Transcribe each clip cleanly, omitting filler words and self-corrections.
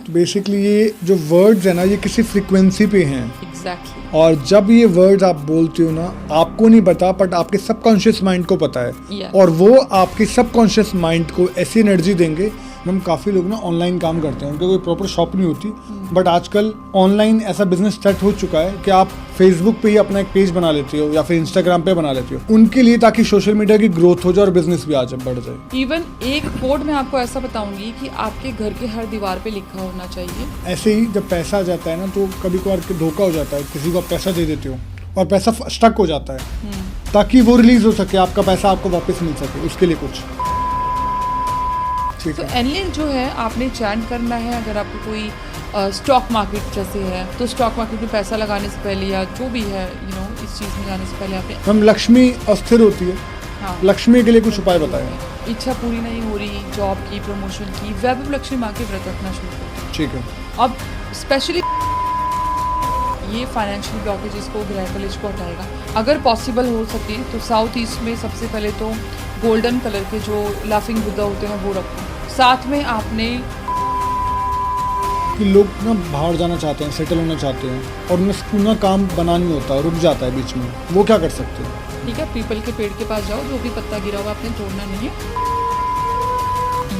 तो बेसिकली ये जो वर्ड्स है ना, ये किसी फ्रीक्वेंसी पे हैं, एग्जैक्टली और जब ये वर्ड्स आप बोलते हो ना, आपको नहीं पता बट आपके सबकॉन्शियस माइंड को पता है, Yeah. और वो आपके सबकॉन्शियस माइंड को ऐसी एनर्जी देंगे। मैम काफ़ी लोग ना ऑनलाइन काम करते हैं, उनके कोई प्रॉपर शॉप नहीं होती, बट आजकल ऑनलाइन ऐसा बिजनेस सेट हो चुका है कि आप फेसबुक पे ही अपना एक पेज बना लेते हो या फिर इंस्टाग्राम पे बना लेते हो उनके लिए, ताकि सोशल मीडिया की ग्रोथ हो जाए और बिजनेस भी आज बढ़ जाए। इवन एक कोड मैं आपको ऐसा बताऊंगी कि आपके घर के हर दीवार पे लिखा होना चाहिए। ऐसे ही जब पैसा आ जाता है ना, तो कभी कभार धोखा हो जाता है, किसी को आप पैसा दे देते हो और पैसा स्टक हो जाता है, ताकि वो रिलीज हो सके, आपका पैसा आपको वापस मिल सके, उसके लिए कुछ ठीक तो है। एनलिंग जो है आपने चैंट करना है। अगर आपको कोई स्टॉक मार्केट जैसे है तो स्टॉक मार्केट में पैसा लगाने से पहले या जो भी है इस चीज़ में जाने से पहले आपने हम लक्ष्मी अस्थिर होती है, हाँ लक्ष्मी के लिए कुछ उपाय बताएं। इच्छा पूरी नहीं हो रही जॉब की, प्रमोशन की, वैभव लक्ष्मी माँ के व्रत रखना शुरू करें। ठीक है। अब स्पेशली ये फाइनेंशियल ब्लॉकेजेस को, ग्रह कलेश को हटाएगा। अगर पॉसिबल हो सके तो साउथ ईस्ट में सबसे पहले तो गोल्डन कलर के जो लाफिंग बुद्धा होते हैं वो रखो। साथ में आपने कि लोग ना बाहर जाना चाहते हैं, सेटल होना चाहते हैं, और उन्हें पूरा काम बना नहीं होता, रुक जाता है बीच में, वो क्या कर सकते हैं? ठीक है, पीपल के पेड़ के पास जाओ, जो भी पत्ता गिरा हुआ आपने तोड़ना नहीं है।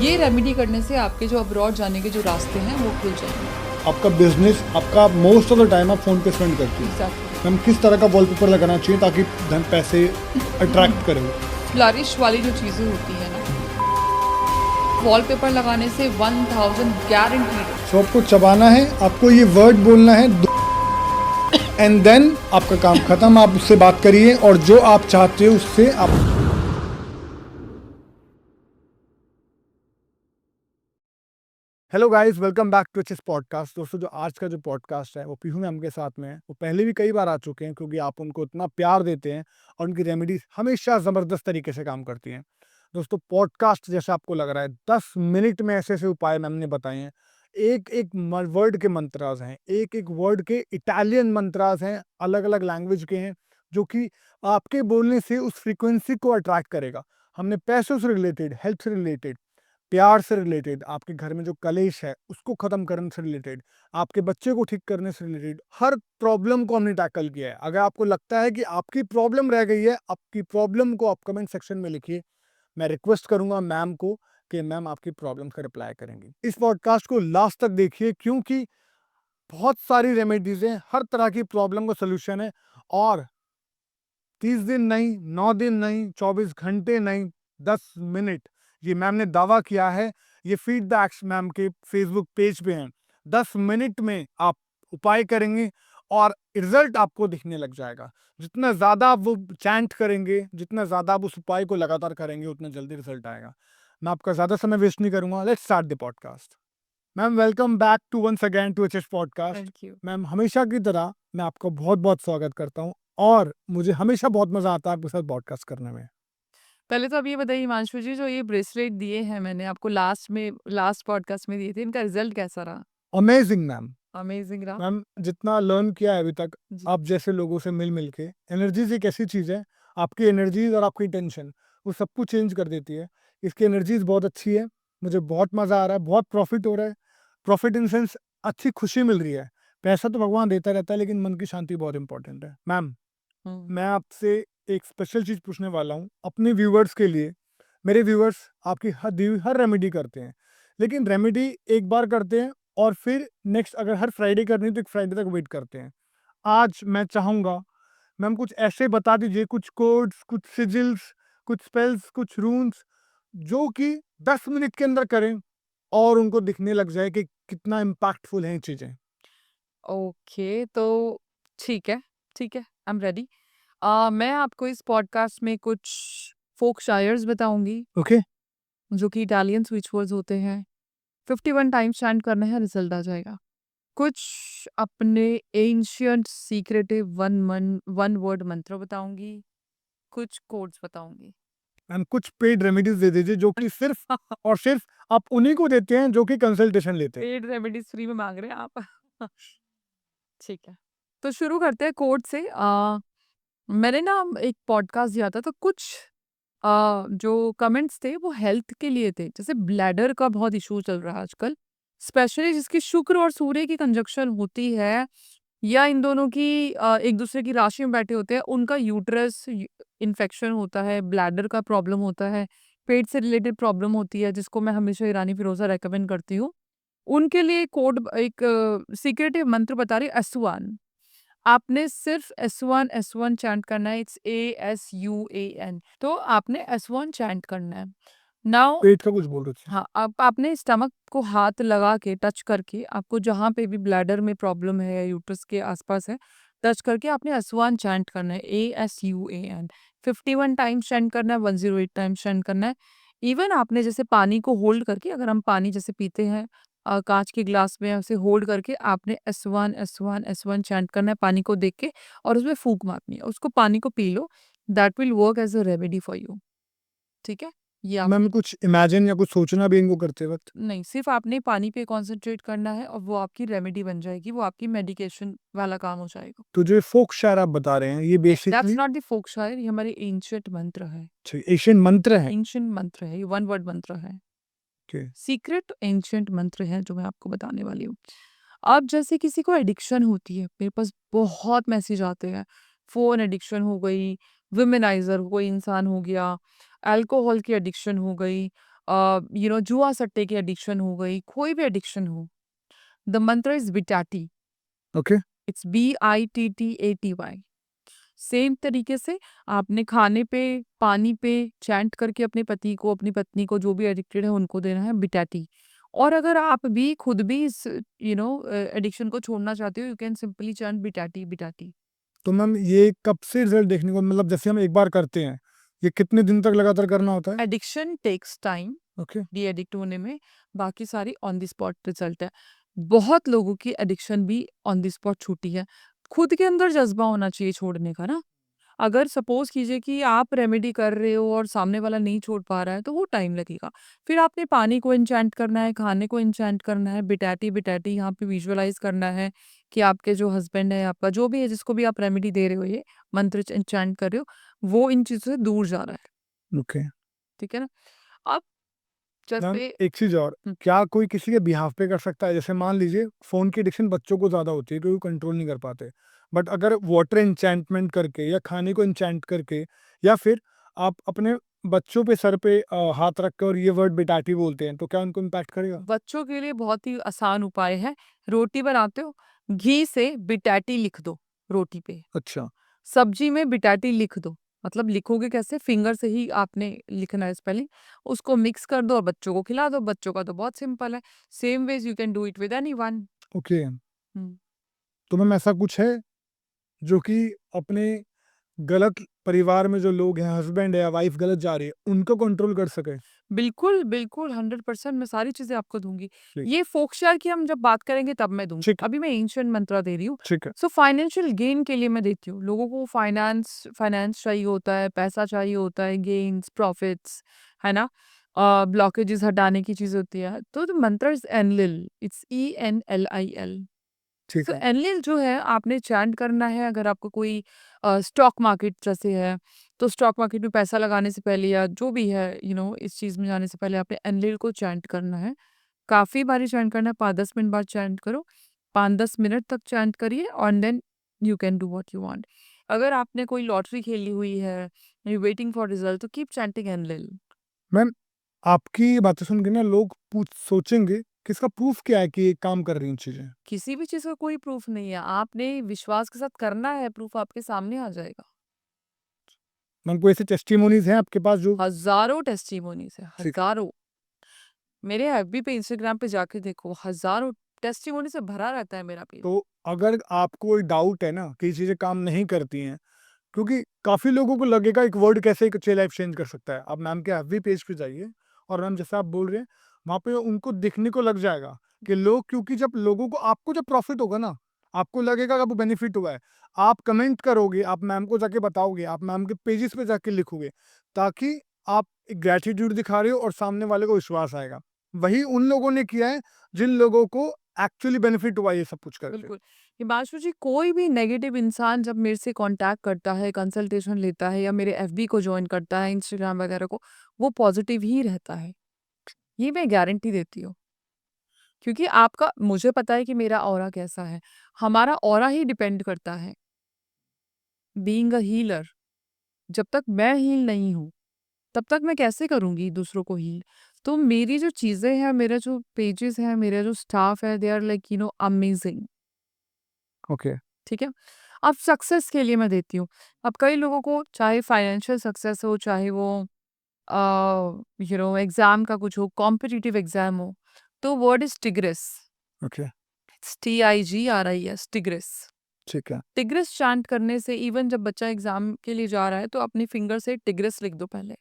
ये रेमेडी करने से आपके जो अब्रॉड जाने के जो रास्ते हैं वो खुल जाएंगे। आपका बिजनेस, आपका मोस्ट ऑफ द टाइम आप फोन पे स्पेंड करती है। एग्जैक्टली। हम किस तरह का वॉलपेपर लगाना चाहिए ताकि धन पैसे अट्रैक्ट करें? फ्लरिश वाली जो चीज़ें होती हैं ना, वॉलपेपर लगाने से 1000 गारंटीड। सो आपको चबाना है, आपको ये वर्ड बोलना है, एंड देन आपका काम खत्म। आप उससे बात करिए और जो आप चाहते हो उससे आप। Hello guys, welcome back to HS podcast. दोस्तों, जो आज का जो पॉडकास्ट है वो पीहू मैम के साथ में है। वो पहले भी कई बार आ चुके हैं, क्योंकि आप उनको इतना प्यार देते हैं और उनकी रेमेडीज हमेशा ज़बरदस्त तरीके से काम करती हैं। दोस्तों, पॉडकास्ट जैसा आपको लग रहा है, 10 मिनट में ऐसे ऐसे उपाय मैम ने बताए हैं। एक एक वर्ड के मंत्राज हैं, एक एक वर्ड के इटालियन मंत्राज हैं, अलग अलग लैंग्वेज के हैं, जो कि आपके बोलने से उस फ्रीक्वेंसी को अट्रैक्ट करेगा। हमने पैसों से रिलेटेड, हेल्थ से रिलेटेड, प्यार से रिलेटेड, आपके घर में जो कलेश है उसको खत्म करने से रिलेटेड, आपके बच्चे को ठीक करने से रिलेटेड, हर प्रॉब्लम को हमने टैकल किया है। अगर आपको लगता है कि आपकी प्रॉब्लम रह गई है, आपकी प्रॉब्लम को आप कमेंट सेक्शन में लिखिए। मैं रिक्वेस्ट करूंगा मैम को कि मैम आपकी प्रॉब्लम का रिप्लाई करेंगी। इस पॉडकास्ट को लास्ट तक देखिए, क्योंकि बहुत सारी रेमेडीज हैं, हर तरह की प्रॉब्लम का सोल्यूशन है। और 30 दिन नहीं, 9 दिन नहीं, 24 घंटे नहीं, 10 मिनट, ये मैम ने दावा किया है। ये फीडबैक्स मैम के फेसबुक पेज पे हैं। 10 मिनट में आप उपाय करेंगे और रिजल्ट आपको दिखने लग जाएगा। जितना ज़्यादा आप वो चैंट करेंगे, जितना ज़्यादा आप उस उपाय को लगातार करेंगे, उतना जल्दी रिजल्ट आएगा। मैं आपका ज़्यादा समय वेस्ट नहीं करूंगा। Let's start the podcast. Ma'am, welcome back to once again to HS podcast. Thank you. Ma'am, हमेशा की तरह मैं आपका बहुत बहुत स्वागत करता हूँ, और मुझे हमेशा बहुत मजा आता है आपके साथ पॉडकास्ट करने में। पहले तो आप ये बताइए हिमांशु जी, जो ये ब्रेसलेट दिए हैं मैंने आपको लास्ट पॉडकास्ट में दिए थे, इनका रिजल्ट कैसा रहा? Amazing ma'am. अमेजिंग रहा। मैम, जितना लर्न किया है अभी तक, जी। आप जैसे लोगों से मिल मिल के, एनर्जीज एक ऐसी चीज़ है, आपकी एनर्जीज और आपकी टेंशन वो सब कुछ चेंज कर देती है। इसकी एनर्जीज बहुत अच्छी है, मुझे बहुत मज़ा आ रहा है, बहुत प्रॉफिट हो रहा है। प्रॉफिट इन सेंस अच्छी खुशी मिल रही है। पैसा तो भगवान देता रहता है, लेकिन मन की शांति बहुत इंपॉर्टेंट है। मैम, हम्म। मैं आपसे एक स्पेशल चीज़ पूछने वाला हूँ अपने व्यूवर्स के लिए। मेरे व्यूवर्स आपकी हर दी हुई हर रेमेडी करते हैं, लेकिन रेमेडी एक बार करते हैं और फिर नेक्स्ट अगर हर फ्राइडे करनी है तो एक फ्राइडे तक वेट करते हैं। आज मैं चाहूँगा मैम कुछ ऐसे बता दीजिए, कुछ कोड्स, कुछ सिजिल्स, कुछ स्पेल्स, कुछ रून्स, जो कि 10 मिनट के अंदर करें और उनको दिखने लग जाए कि कितना इम्पैक्टफुल हैं ये चीज़ें। ओके, तो ठीक है, ठीक है, आई एम रेडी। मैं आपको इस पॉडकास्ट में कुछ फोक शायर्स बताऊंगी, ओके। जो कि इटालियन स्विच वर्ड्स होते हैं। 51 टाइम्स चैंट करना है, रिजल्ट आ जाएगा। कुछ अपने एंशियंट सीक्रेटिव वन वर्ड मंत्र बताऊंगी, कुछ कोड्स बताऊंगी। मैम, कुछ पेड रेमेडीज दे दीजिए, जो कि सिर्फ और सिर्फ आप उन्हीं को देते हैं जो कि कंसल्टेशन लेते हैं। पेड रेमेडीज फ्री में मांग रहे हैं आप? ठीक है, तो शुरू करते हैं कोड से। मैंने ना एक पॉडकास्ट दिया था, तो कुछ जो कमेंट्स थे वो हेल्थ के लिए थे। जैसे ब्लैडर का बहुत इशू चल रहा है आजकल, स्पेशली जिसकी शुक्र और सूर्य की कंजक्शन होती है या इन दोनों की एक दूसरे की राशि में बैठे होते हैं, उनका यूट्रस इन्फेक्शन होता है, ब्लैडर का प्रॉब्लम होता है, पेट से रिलेटेड प्रॉब्लम होती है, जिसको मैं हमेशा ईरानी फिरोजा रेकमेंड करती हूँ। उनके लिए एक सीक्रेटिव मंत्र बता रही हूँ, एसुआन। आपने सिर्फ एसुआन एसुआन चैंट करना है। It's ASUAN। तो आपने एसुआन चैंट करना है। नाउ पेट का कुछ बोल रहे थे। हाँ, आप अपने स्टमक को हाथ लगा के टच करके, आपको जहाँ पे भी ब्लैडर में प्रॉब्लम है या यूट्रस के आसपास है, टच करके आपने एसुआन चैंट करना है, ASUAN। 51 टाइम्स चैंट करना है, 108 टाइम्स चैंट करना है। इवन आपने जैसे पानी को होल्ड करके, अगर हम पानी जैसे पीते हैं कांच के ग्लास में, उसे होल्ड करके आपने एसुआन एसुआन एसुआन चैंट करना है पानी को देख के, और उसमें फूंक मारनी है। उसको पानी को पी लो, that will work as a remedy for you. ठीक है, ये आप मैम कुछ इमेजिन या कुछ सोचना भी इनको करते वक्त? नहीं, सिर्फ आपने पानी पे कॉन्सेंट्रेट करना है और वो आपकी रेमेडी बन जाएगी, वो आपकी मेडिकेशन वाला काम हो जाएगा। तो जो फोक शायर आप बता रहे हैं ये that's basically not the folk शायर, ये हमारे एंशिएंट मंत्र है। एशियन मंत्र है। एंशिएंट मंत्र है, ये वन वर्ड मंत्र है। Okay. सीक्रेट एंशिएंट मंत्र है जो मैं आपको बताने वाली हूँ। अब जैसे किसी को एडिक्शन होती है, मेरे पास बहुत मैसेज आते हैं, फ़ोन एडिक्शन हो गई, वुमेनाइज़र कोई इंसान हो गया, अल्कोहल की एडिक्शन हो गई, जुआ सट्टे की एडिक्शन हो गई, कोई भी एडिक्शन हो। द मंत्र इज़ बिटाटी। ओके। It's BITTATY। सेम तरीके से आपने खाने पे, पानी पे चैंट करके अपने पति को, अपनी पत्नी को, जो भी एडिक्टेड है उनको देना है बिटाटी। और अगर आप भी खुद भी इस एडिक्शन को छोड़ना चाहते हो, यू कैन सिंपली चैंट बिटाटी बिटाटी। तो मैम ये कब से रिजल्ट देखने को, मतलब जैसे हम एक बार करते हैं, ये कितने दिन तक लगातार करना होता है? Addiction takes time okay. De addict होने में, बाकी सारी ऑन द स्पॉट रिजल्ट है। बहुत लोगों की एडिक्शन भी ऑन द स्पॉट छूटी है। खुद के अंदर जज्बा होना चाहिए छोड़ने का ना। अगर सपोज कीजिए कि आप रेमेडी कर रहे हो और सामने वाला नहीं छोड़ पा रहा है, तो वो टाइम लगेगा। फिर आपने पानी को इंचैंट करना है, खाने को इंचैंट करना है, बिटाटी बिटाटी यहाँ पे विजुअलाइज करना है कि आपके जो हस्बैंड है, आपका जो भी है, जिसको भी आप रेमेडी दे रहे हो, ये मंत्र इंचैंट कर रहे हो, वो इन चीज़ों से दूर जा रहा है। ओके ठीक है ना? अब मैम जैसे एक चीज और, हम्म, क्या कोई किसी के बिहाफ पे कर सकता है? जैसे मान लीजिए फोन की एडिक्शन बच्चों को ज्यादा होती है क्योंकि कंट्रोल नहीं कर पाते, बट अगर वाटर इंचैंटमेंट करके या खाने को इंचैंट करके, या फिर आप अपने बच्चों पे सर पे हाथ रख कर और ये वर्ड बिटाटी बोलते हैं, तो क्या उनको इम्पैक्ट करेगा? बच्चों के लिए बहुत ही आसान उपाय है। रोटी बनाते हो, घी से बिटाटी लिख दो रोटी पे। अच्छा। सब्जी में बिटाटी लिख दो। मतलब लिखोगे कैसे? फिंगर से ही आपने लिखना है स्पेलिंग। उसको मिक्स कर दो और बच्चों को खिला दो। बच्चों का तो बहुत सिंपल है। Same ways you can do it with anyone. Okay. हुँ। तो मैम ऐसा कुछ है जो कि अपने गलत परिवार में जो लोग हैं, हस्बैंड है या वाइफ गलत जा रही है, उनको कंट्रोल कर सके? बिल्कुल, बिल्कुल 100% मैं सारी चीज़ें आपको दूँगी। ठीक। ये फोकशेयर की हम जब बात करेंगे तब मैं दूँगी। ठीक है। अभी मैं एंशिएंट मंत्रा दे रही हूँ। ठीक है। सो फाइनेंशियल गेन के लिए मैं देती हूँ। लोगों को फाइनेंस फाइनेंस चाहिए होता है, पैसा चाहिए होता है, गेन्स, प्रॉफिट्स, है ना? ब्लॉकेजेस हटाने की चीज़ होती है। तो the mantra is Enlil, it's ENLIL। ठीक सो है। एनलिल जो है आपने चैंट करना है। अगर आपको कोई स्टॉक मार्केट जैसे है, तो स्टॉक मार्केट में पैसा लगाने से पहले या जो भी है इस चीज़ में जाने से पहले आपने एनलिल को चैंट करना है। काफ़ी बारी चैंट करना है, 5-10 मिनट बाद चैंट करो। 5-10 मिनट तक चैंट करिए और then you can do what you want. अगर आपने कोई लॉटरी खेली हुई है, यू वेटिंग फॉर रिजल्ट, तो कीप चैंटिंग एनलिल। मैम आपकी ये बातें सुन के ना लोग पूछ सोचेंगे कि इसका प्रूफ क्या है कि ये काम कर रही हैं चीजें? किसी भी चीज़ का कोई प्रूफ नहीं है। आपने विश्वास के साथ करना है, प्रूफ आपके सामने आ जाएगा। मैम कोई ऐसे टेस्टिमोनीज हैं आपके पास जो? हज़ारों टेस्टिमोनीज़ है, ठीक। हज़ारों। मेरे एफबी पे, इंस्टाग्राम पे जाके देखो, हज़ारों टेस्टिमोनी से भरा रहता है मेरा पेज। तो अगर आपको कोई डाउट है ना कि ये चीजें काम नहीं करती हैं, क्योंकि काफी लोगों को लगेगा एक वर्ड कैसे एक अच्छी लाइफ चेंज कर सकता है। आप मैम के एफबी पेज पे जाइए और मैम जैसा आप बोल रहे हैं वहाँ पे उनको दिखने को लग जाएगा कि लोग, क्योंकि जब लोगों को, आपको जब प्रॉफिट होगा ना, आपको लगेगा कि आपको बेनिफिट हुआ है, आप कमेंट करोगे, आप मैम को जाके बताओगे, आप मैम के पेजेस पे जाके लिखोगे, ताकि आप ग्रेटिट्यूड दिखा रहे हो और सामने वाले को विश्वास आएगा। वही उन लोगों ने किया है जिन लोगों को एक्चुअली बेनिफिट हुआ ये सब कुछ करके। बिल्कुल। हिमांशु जी, कोई भी नेगेटिव इंसान जब मेरे से कॉन्टैक्ट करता है, कंसल्टेशन लेता है या मेरे एफबी को जॉइन करता है, इंस्टाग्राम वगैरह को, वो पॉजिटिव ही रहता है। ये मैं गारंटी देती हूँ। क्योंकि आपका मुझे पता है कि मेरा ऑरा कैसा है, हमारा ऑरा ही डिपेंड करता है। बीइंग अ हीलर, जब तक मैं हील नहीं हूँ, तब तक मैं कैसे करूँगी दूसरों को हील? तो मेरी जो चीज़ें हैं, मेरा जो पेजेज़ हैं, मेरा जो स्टाफ है, they are like amazing, okay, ठीक है? अब सक्सेस के लिए मैं देती हूँ। अब कई लोगों को चाहे फाइनेंशियल सक्सेस हो, चाहे वो एग्ज़ाम का कुछ हो, कॉम्पिटिटिव एग्ज़ाम हो, तो word is tigris, okay, it's TIGRIS, tigris. ठीक है। टिग्रिस चैंट करने से इवन जब बच्चा एग्ज़ाम के लिए जा रहा है, तो अपनी फिंगर से टिग्रिस लिख दो पहले।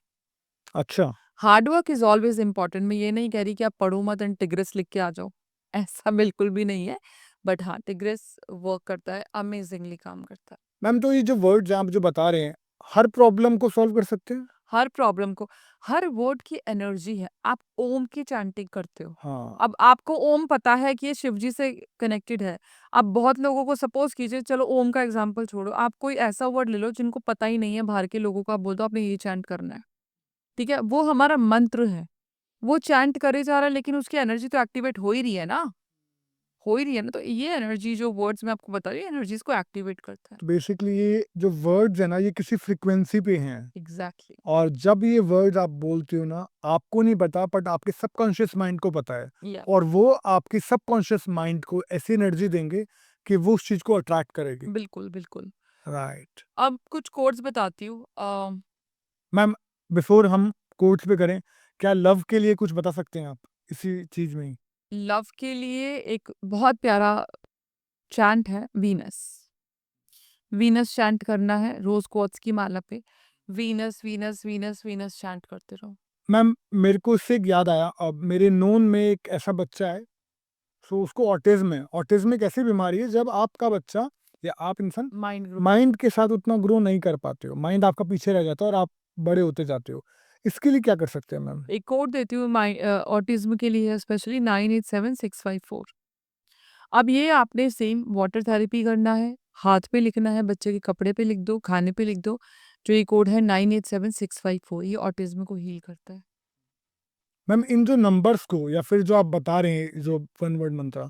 अच्छा, hard work is always important. मैं ये नहीं कह रही कि आप पढ़ो मत एंड टिग्रिस लिख के आ जाओ, ऐसा बिल्कुल भी नहीं है। बट हाँ, टिग्रिस वर्क करता है, अमेज़िंगली काम करता है। मैम तो ये जो वर्ड्स आप जो बता रहे हैं, हर प्रॉब्लम को सॉल्व कर सकते हैं? हर प्रॉब्लम को, हर वर्ड की एनर्जी है। आप ओम की चैंटिंग करते हो। हाँ, अब आपको ओम पता है कि ये शिव जी से कनेक्टेड है। अब बहुत लोगों को सपोज़ कीजिए, चलो ओम का एग्ज़ाम्पल छोड़ो, आप कोई ऐसा वर्ड ले लो जिनको पता ही नहीं है बाहर के लोगों को, आप बोल दो आपने ये चैंट करना है, ठीक है? वो हमारा मंत्र है। वो चैंट करे जा रहा है लेकिन उसकी एनर्जी तो एक्टिवेट हो ही रही है ना, हो ही रही है ना, तो ये एनर्जी जो वर्ड्स मैं आपको बता रही हूँ, एनर्जीज़ को एक्टिवेट करता है। तो बेसिकली ये जो वर्ड्स हैं ना, ये किसी फ्रीक्वेंसी पे हैं एग्ज़ैक्टली, और जब ये वर्ड्स आप बोलते हो ना, आपको नहीं पता बट आपके सबकॉन्शियस माइंड को पता है या और वो आपके सबकॉन्शियस माइंड को ऐसी एनर्जी देंगे कि वो उस चीज़ को अट्रैक्ट करेगी। बिल्कुल, बिल्कुल। राइट। अब कुछ कोट्स बताती हूँ। मैम, बिफोर हम कोट्स पे करें, क्या लव के लिए कुछ बता सकते हैं आप इसी चीज़ में ही? लव के लिए एक बहुत प्यारा चैंट है, वीनस। वीनस चैंट करना है रोज़ क्वार्ट्ज की माला पे। Venus, Venus, Venus, Venus chant करते रहो। मैम, मेरे को इससे एक याद आया, अब मेरे नोन में एक ऐसा बच्चा है, सो उसको ऑटिज़्म है। ऑटिज़्म एक ऐसी बीमारी है जब आपका बच्चा या आप इंसान माइंड ग्रो माइंड के साथ उतना ग्रो नहीं कर पाते हो। माइंड आपका पीछे रह जाता है और आप बड़े होते जाते हो। इसके लिए क्या कर सकते हैं मैम? एक कोड देती हूँ ऑटिज़्म के लिए स्पेशली 987654। अब ये आपने सेम वाटर थेरेपी करना है, हाथ पे लिखना है, बच्चे के कपड़े पे लिख दो, खाने पे लिख दो। जो ये कोड है 987654, ये ऑटिज़्म को हील करता है। मैम, इन जो नंबर्स को या फिर जो आप बता रहे हैं, जो वन वर्ड मंत्र,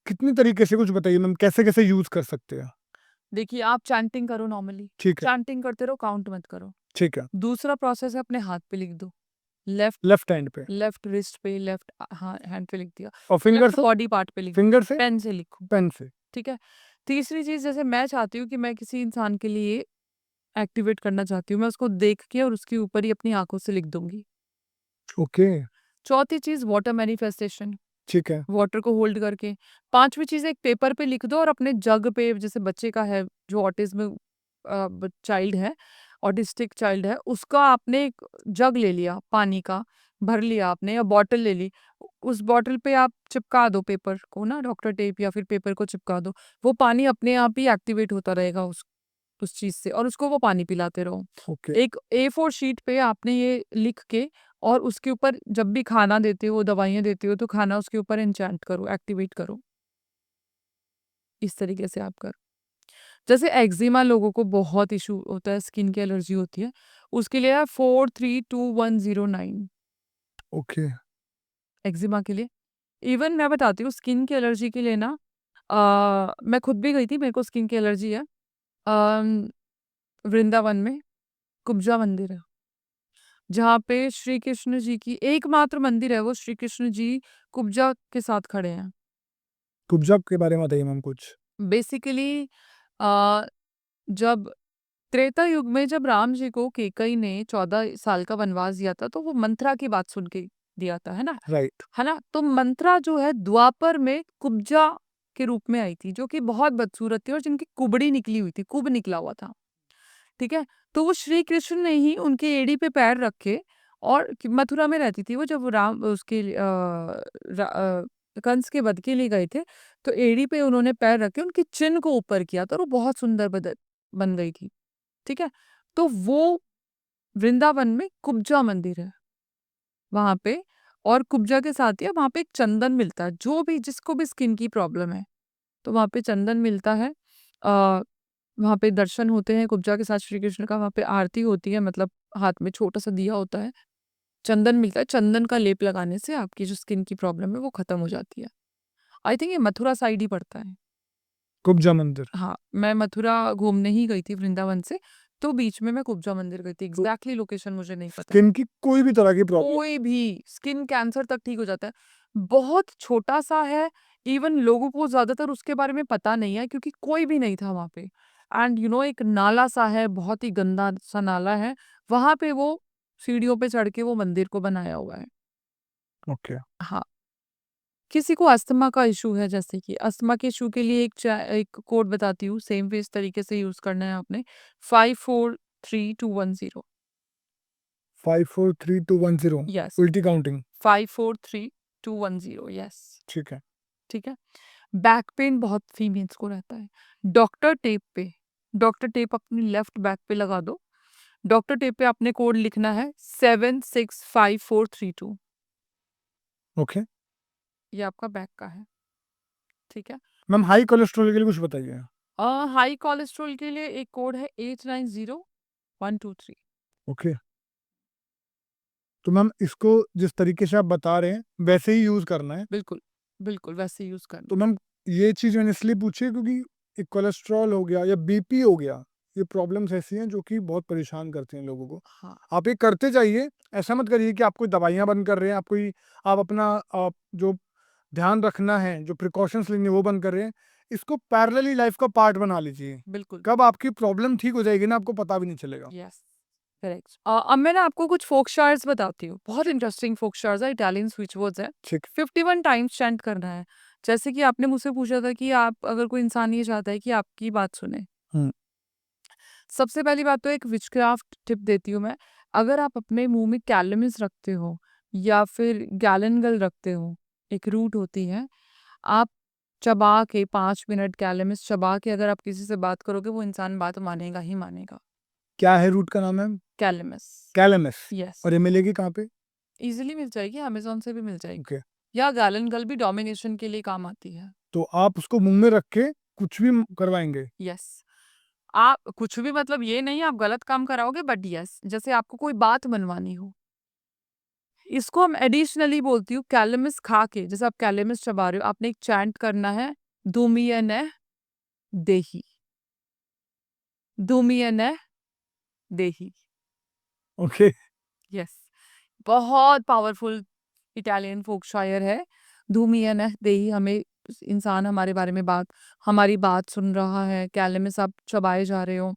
कितनी तरीके से कुछ बताइए मैम, कैसे-कैसे यूज़ कर सकते हैं? देखिए, आप चैंटिंग करो नॉर्मली, ठीक है, चैंटिंग करते रहो, काउंट मत करो। ठीक है। दूसरा प्रोसेस है अपने हाथ पे लिख दो। लेफ्ट लेफ्ट हैंड पे लेफ्ट रिस्ट पे, लेफ्ट हैंड पे लिख दिया। और फिंगर लेफ्ट से? बॉडी पार्ट पे लिख दो, फिंगर से? पेन से लिखो, पेन से? ठीक है? तीसरी चीज़, जैसे मैं चाहती हूँ कि मैं किसी इंसान के लिए एक्टिवेट करना चाहती हूँ, मैं उसको देख के और उसके ऊपर ही अपनी आँखों से लिख दूँगी। ओके, चौथी चीज़ वाटर मैनिफेस्टेशन, ठीक है। वाटर को होल्ड करके। पाँचवीं चीज़, एक पेपर पे लिख दो और अपने जग पे, जैसे बच्चे का है जो ऑटिज़्म चाइल्ड है, ऑटिस्टिक चाइल्ड है, उसका आपने एक जग ले लिया पानी का, भर लिया आपने, या बॉटल ले ली, उस बॉटल पे आप चिपका दो पेपर को ना, डॉक्टर टेप या फिर पेपर को चिपका दो। वो पानी अपने आप ही एक्टिवेट होता रहेगा उस चीज़ से, और उसको वो पानी पिलाते रहो। ओके, एक A4 शीट पे आपने ये लिख के, और उसके ऊपर जब भी खाना देते हो, दवाइयाँ देते हो, तो खाना उसके ऊपर एन्चेंट करो, एक्टिवेट करो। इस तरीके से आप करो। जैसे एक्जिमा लोगों को बहुत इश्यू होता है, स्किन की एलर्जी होती है, उसके लिए है 432109 ओके। एक्जिमा के लिए। इवन मैं बताती हूँ, स्किन की एलर्जी के लिए ना, मैं खुद भी गई थी, मेरे को स्किन की एलर्जी है। अम, वृंदावन में कुब्जा मंदिर है, जहाँ पे श्री कृष्ण जी की एकमात्र मंदिर है वो, श्री कृष्ण जी कुब्जा के साथ खड़े हैं। कुब्जा के बारे में बताइए मैम कुछ। बेसिकली अ, जब त्रेता युग में जब राम जी को कैकई ने 14 साल का वनवास दिया था, तो वो मंत्रा की बात सुन के दिया था, है ना? राइट, है ना? तो मंत्रा जो है द्वापर में कुब्जा के रूप में आई थी, जो कि बहुत बदसूरत थी और जिनकी कुबड़ी निकली हुई थी, कुब निकला हुआ था। ठीक है? तो वो श्री कृष्ण ने ही उनके एड़ी पे पैर रखे, और मथुरा में रहती थी वो, जब वो राम उसके कंस के वध के लिए गए थे, तो एड़ी पे उन्होंने पैर रखे, उनकी चिन्ह को ऊपर किया था और वो बहुत सुंदर बन गई थी। ठीक है? तो वो वृंदावन में कुब्जा मंदिर है वहाँ पे, और कुब्जा के साथ ही वहाँ पे एक चंदन मिलता है, जो भी जिसको भी स्किन की प्रॉब्लम है, तो वहाँ पे चंदन मिलता है। वहाँ पे दर्शन होते हैं कुब्जा के साथ श्री कृष्ण का, वहाँ पे आरती होती है, मतलब हाथ में छोटा-सा दिया होता है। चंदन मिलता है, चंदन का लेप लगाने से आपकी जो स्किन की प्रॉब्लम है वो खत्म हो जाती है। आई थिंक ये मथुरा साइड ही पड़ता है। कुब्जा मंदिर। हाँ, मैं मथुरा घूमने ही गई थी वृंदावन से, तो बीच में मैं कुब्जा मंदिर गई थी। एग्जैक्टली लोकेशन मुझे नहीं पता। स्किन की कोई भी तरह की प्रॉब्लम, कोई भी स्किन कैंसर तक ठीक हो जाता है। बहुत छोटा सा है, इवन लोगों को ज्यादातर उसके बारे में पता नहीं है क्योंकि कोई भी नहीं था वहां पे। एंड एक नाला सा है, बहुत ही गंदा सा नाला है, वहां पे वो सीढ़ियों पे चढ़ के वो मंदिर को बनाया हुआ है। ओके। हाँ, किसी को अस्थमा का इशू है, जैसे कि अस्थमा के इशू के लिए एक कोड बताती हूँ, सेम वे इस तरीके से यूज करना है आपने। 543210। 543210 यस, उल्टी काउंटिंग। 543210। यस, ठीक है। ठीक है। बैक पेन बहुत फीमेल्स को रहता है। डॉक्टर टेप अपनी लेफ्ट बैक पे लगा दो। डॉक्टर टेप पे आपने कोड लिखना है 765432। ओके ये आपका बैक का है, ठीक है। मैम, हाई कोलेस्ट्रॉल के लिए कुछ बताइए। हाई कोलेस्ट्रॉल के लिए एक कोड है 890123। ओके, तो मैम इसको जिस तरीके से आप बता रहे हैं वैसे ही यूज करना है। बिल्कुल, बिल्कुल वैसे यूज करना। तो मैम ये चीज मैंने इसलिए पूछी है क्योंकि एक कोलेस्ट्रॉल हो गया या बीपी हो गया, ये प्रॉब्लम्स ऐसी हैं जो कि बहुत परेशान करती हैं लोगों को। हाँ, आप ये करते जाइए, ऐसा मत करिए कि आप कोई दवाइयाँ बंद कर रहे हैं, आप अपना जो ध्यान रखना है, जो प्रिकॉशंस लेंगे वो बंद कर रहे हैं। इसको पैरेलली लाइफ का पार्ट बना लीजिए। बिल्कुल। कब आपकी प्रॉब्लम ठीक हो जाएगी ना, आपको पता भी नहीं चलेगा। Yes, correct. अब मैं ना आपको कुछ फोक शायर्स बताती हूँ, बहुत इंटरेस्टिंग फोक शायर्स है, इटालियन स्विच वर्ड्स है। ठीक। 51 टाइम्स चैंट करना है। जैसे कि आपने मुझसे पूछा था कि आप अगर कोई इंसान ये चाहता है कि आपकी बात सुने, हम्म। सबसे पहली बात तो एक विचक्राफ्ट टिप देती हूँ मैं। अगर आप अपने मुंह में कैलमिस रखते हो या फिर गैलनगल रखते हो, एक रूट होती है, आप चबा के 5 मिनट कैलमिस चबा के अगर आप किसी से बात करोगे, वो इंसान बात मानेगा ही मानेगा। क्या है रूट का नाम है? कैलमिस। कैलेमस। यस, और ये मिलेगी कहाँ पे? इजीली मिल जाएगी, अमेज़न से भी मिल जाएगी। ओके, या गैलन-गल भी डोमिनेशन के लिए काम आती है। तो आप उसको मुंह में रख के कुछ भी करवाएंगे? यस, आप कुछ भी मतलब ये नहीं आप गलत काम कराओगे, बट यस, जैसे आपको कोई बात मनवानी हो, इसको हम एडिशनली बोलती हूँ कैलमिस खा के, जैसे आप कैलमिस चबा रहे हो, आपने एक चैंट करना है, "धूमियनः देहि, धूमियनः देहि।" ओके। यस, बहुत पावरफुल इटालियन फोक शायर है। धूमियनः देहि, हमें इंसान हमारे बारे में हमारी बात सुन रहा है। कैलमिस आप चबाए जा रहे हो,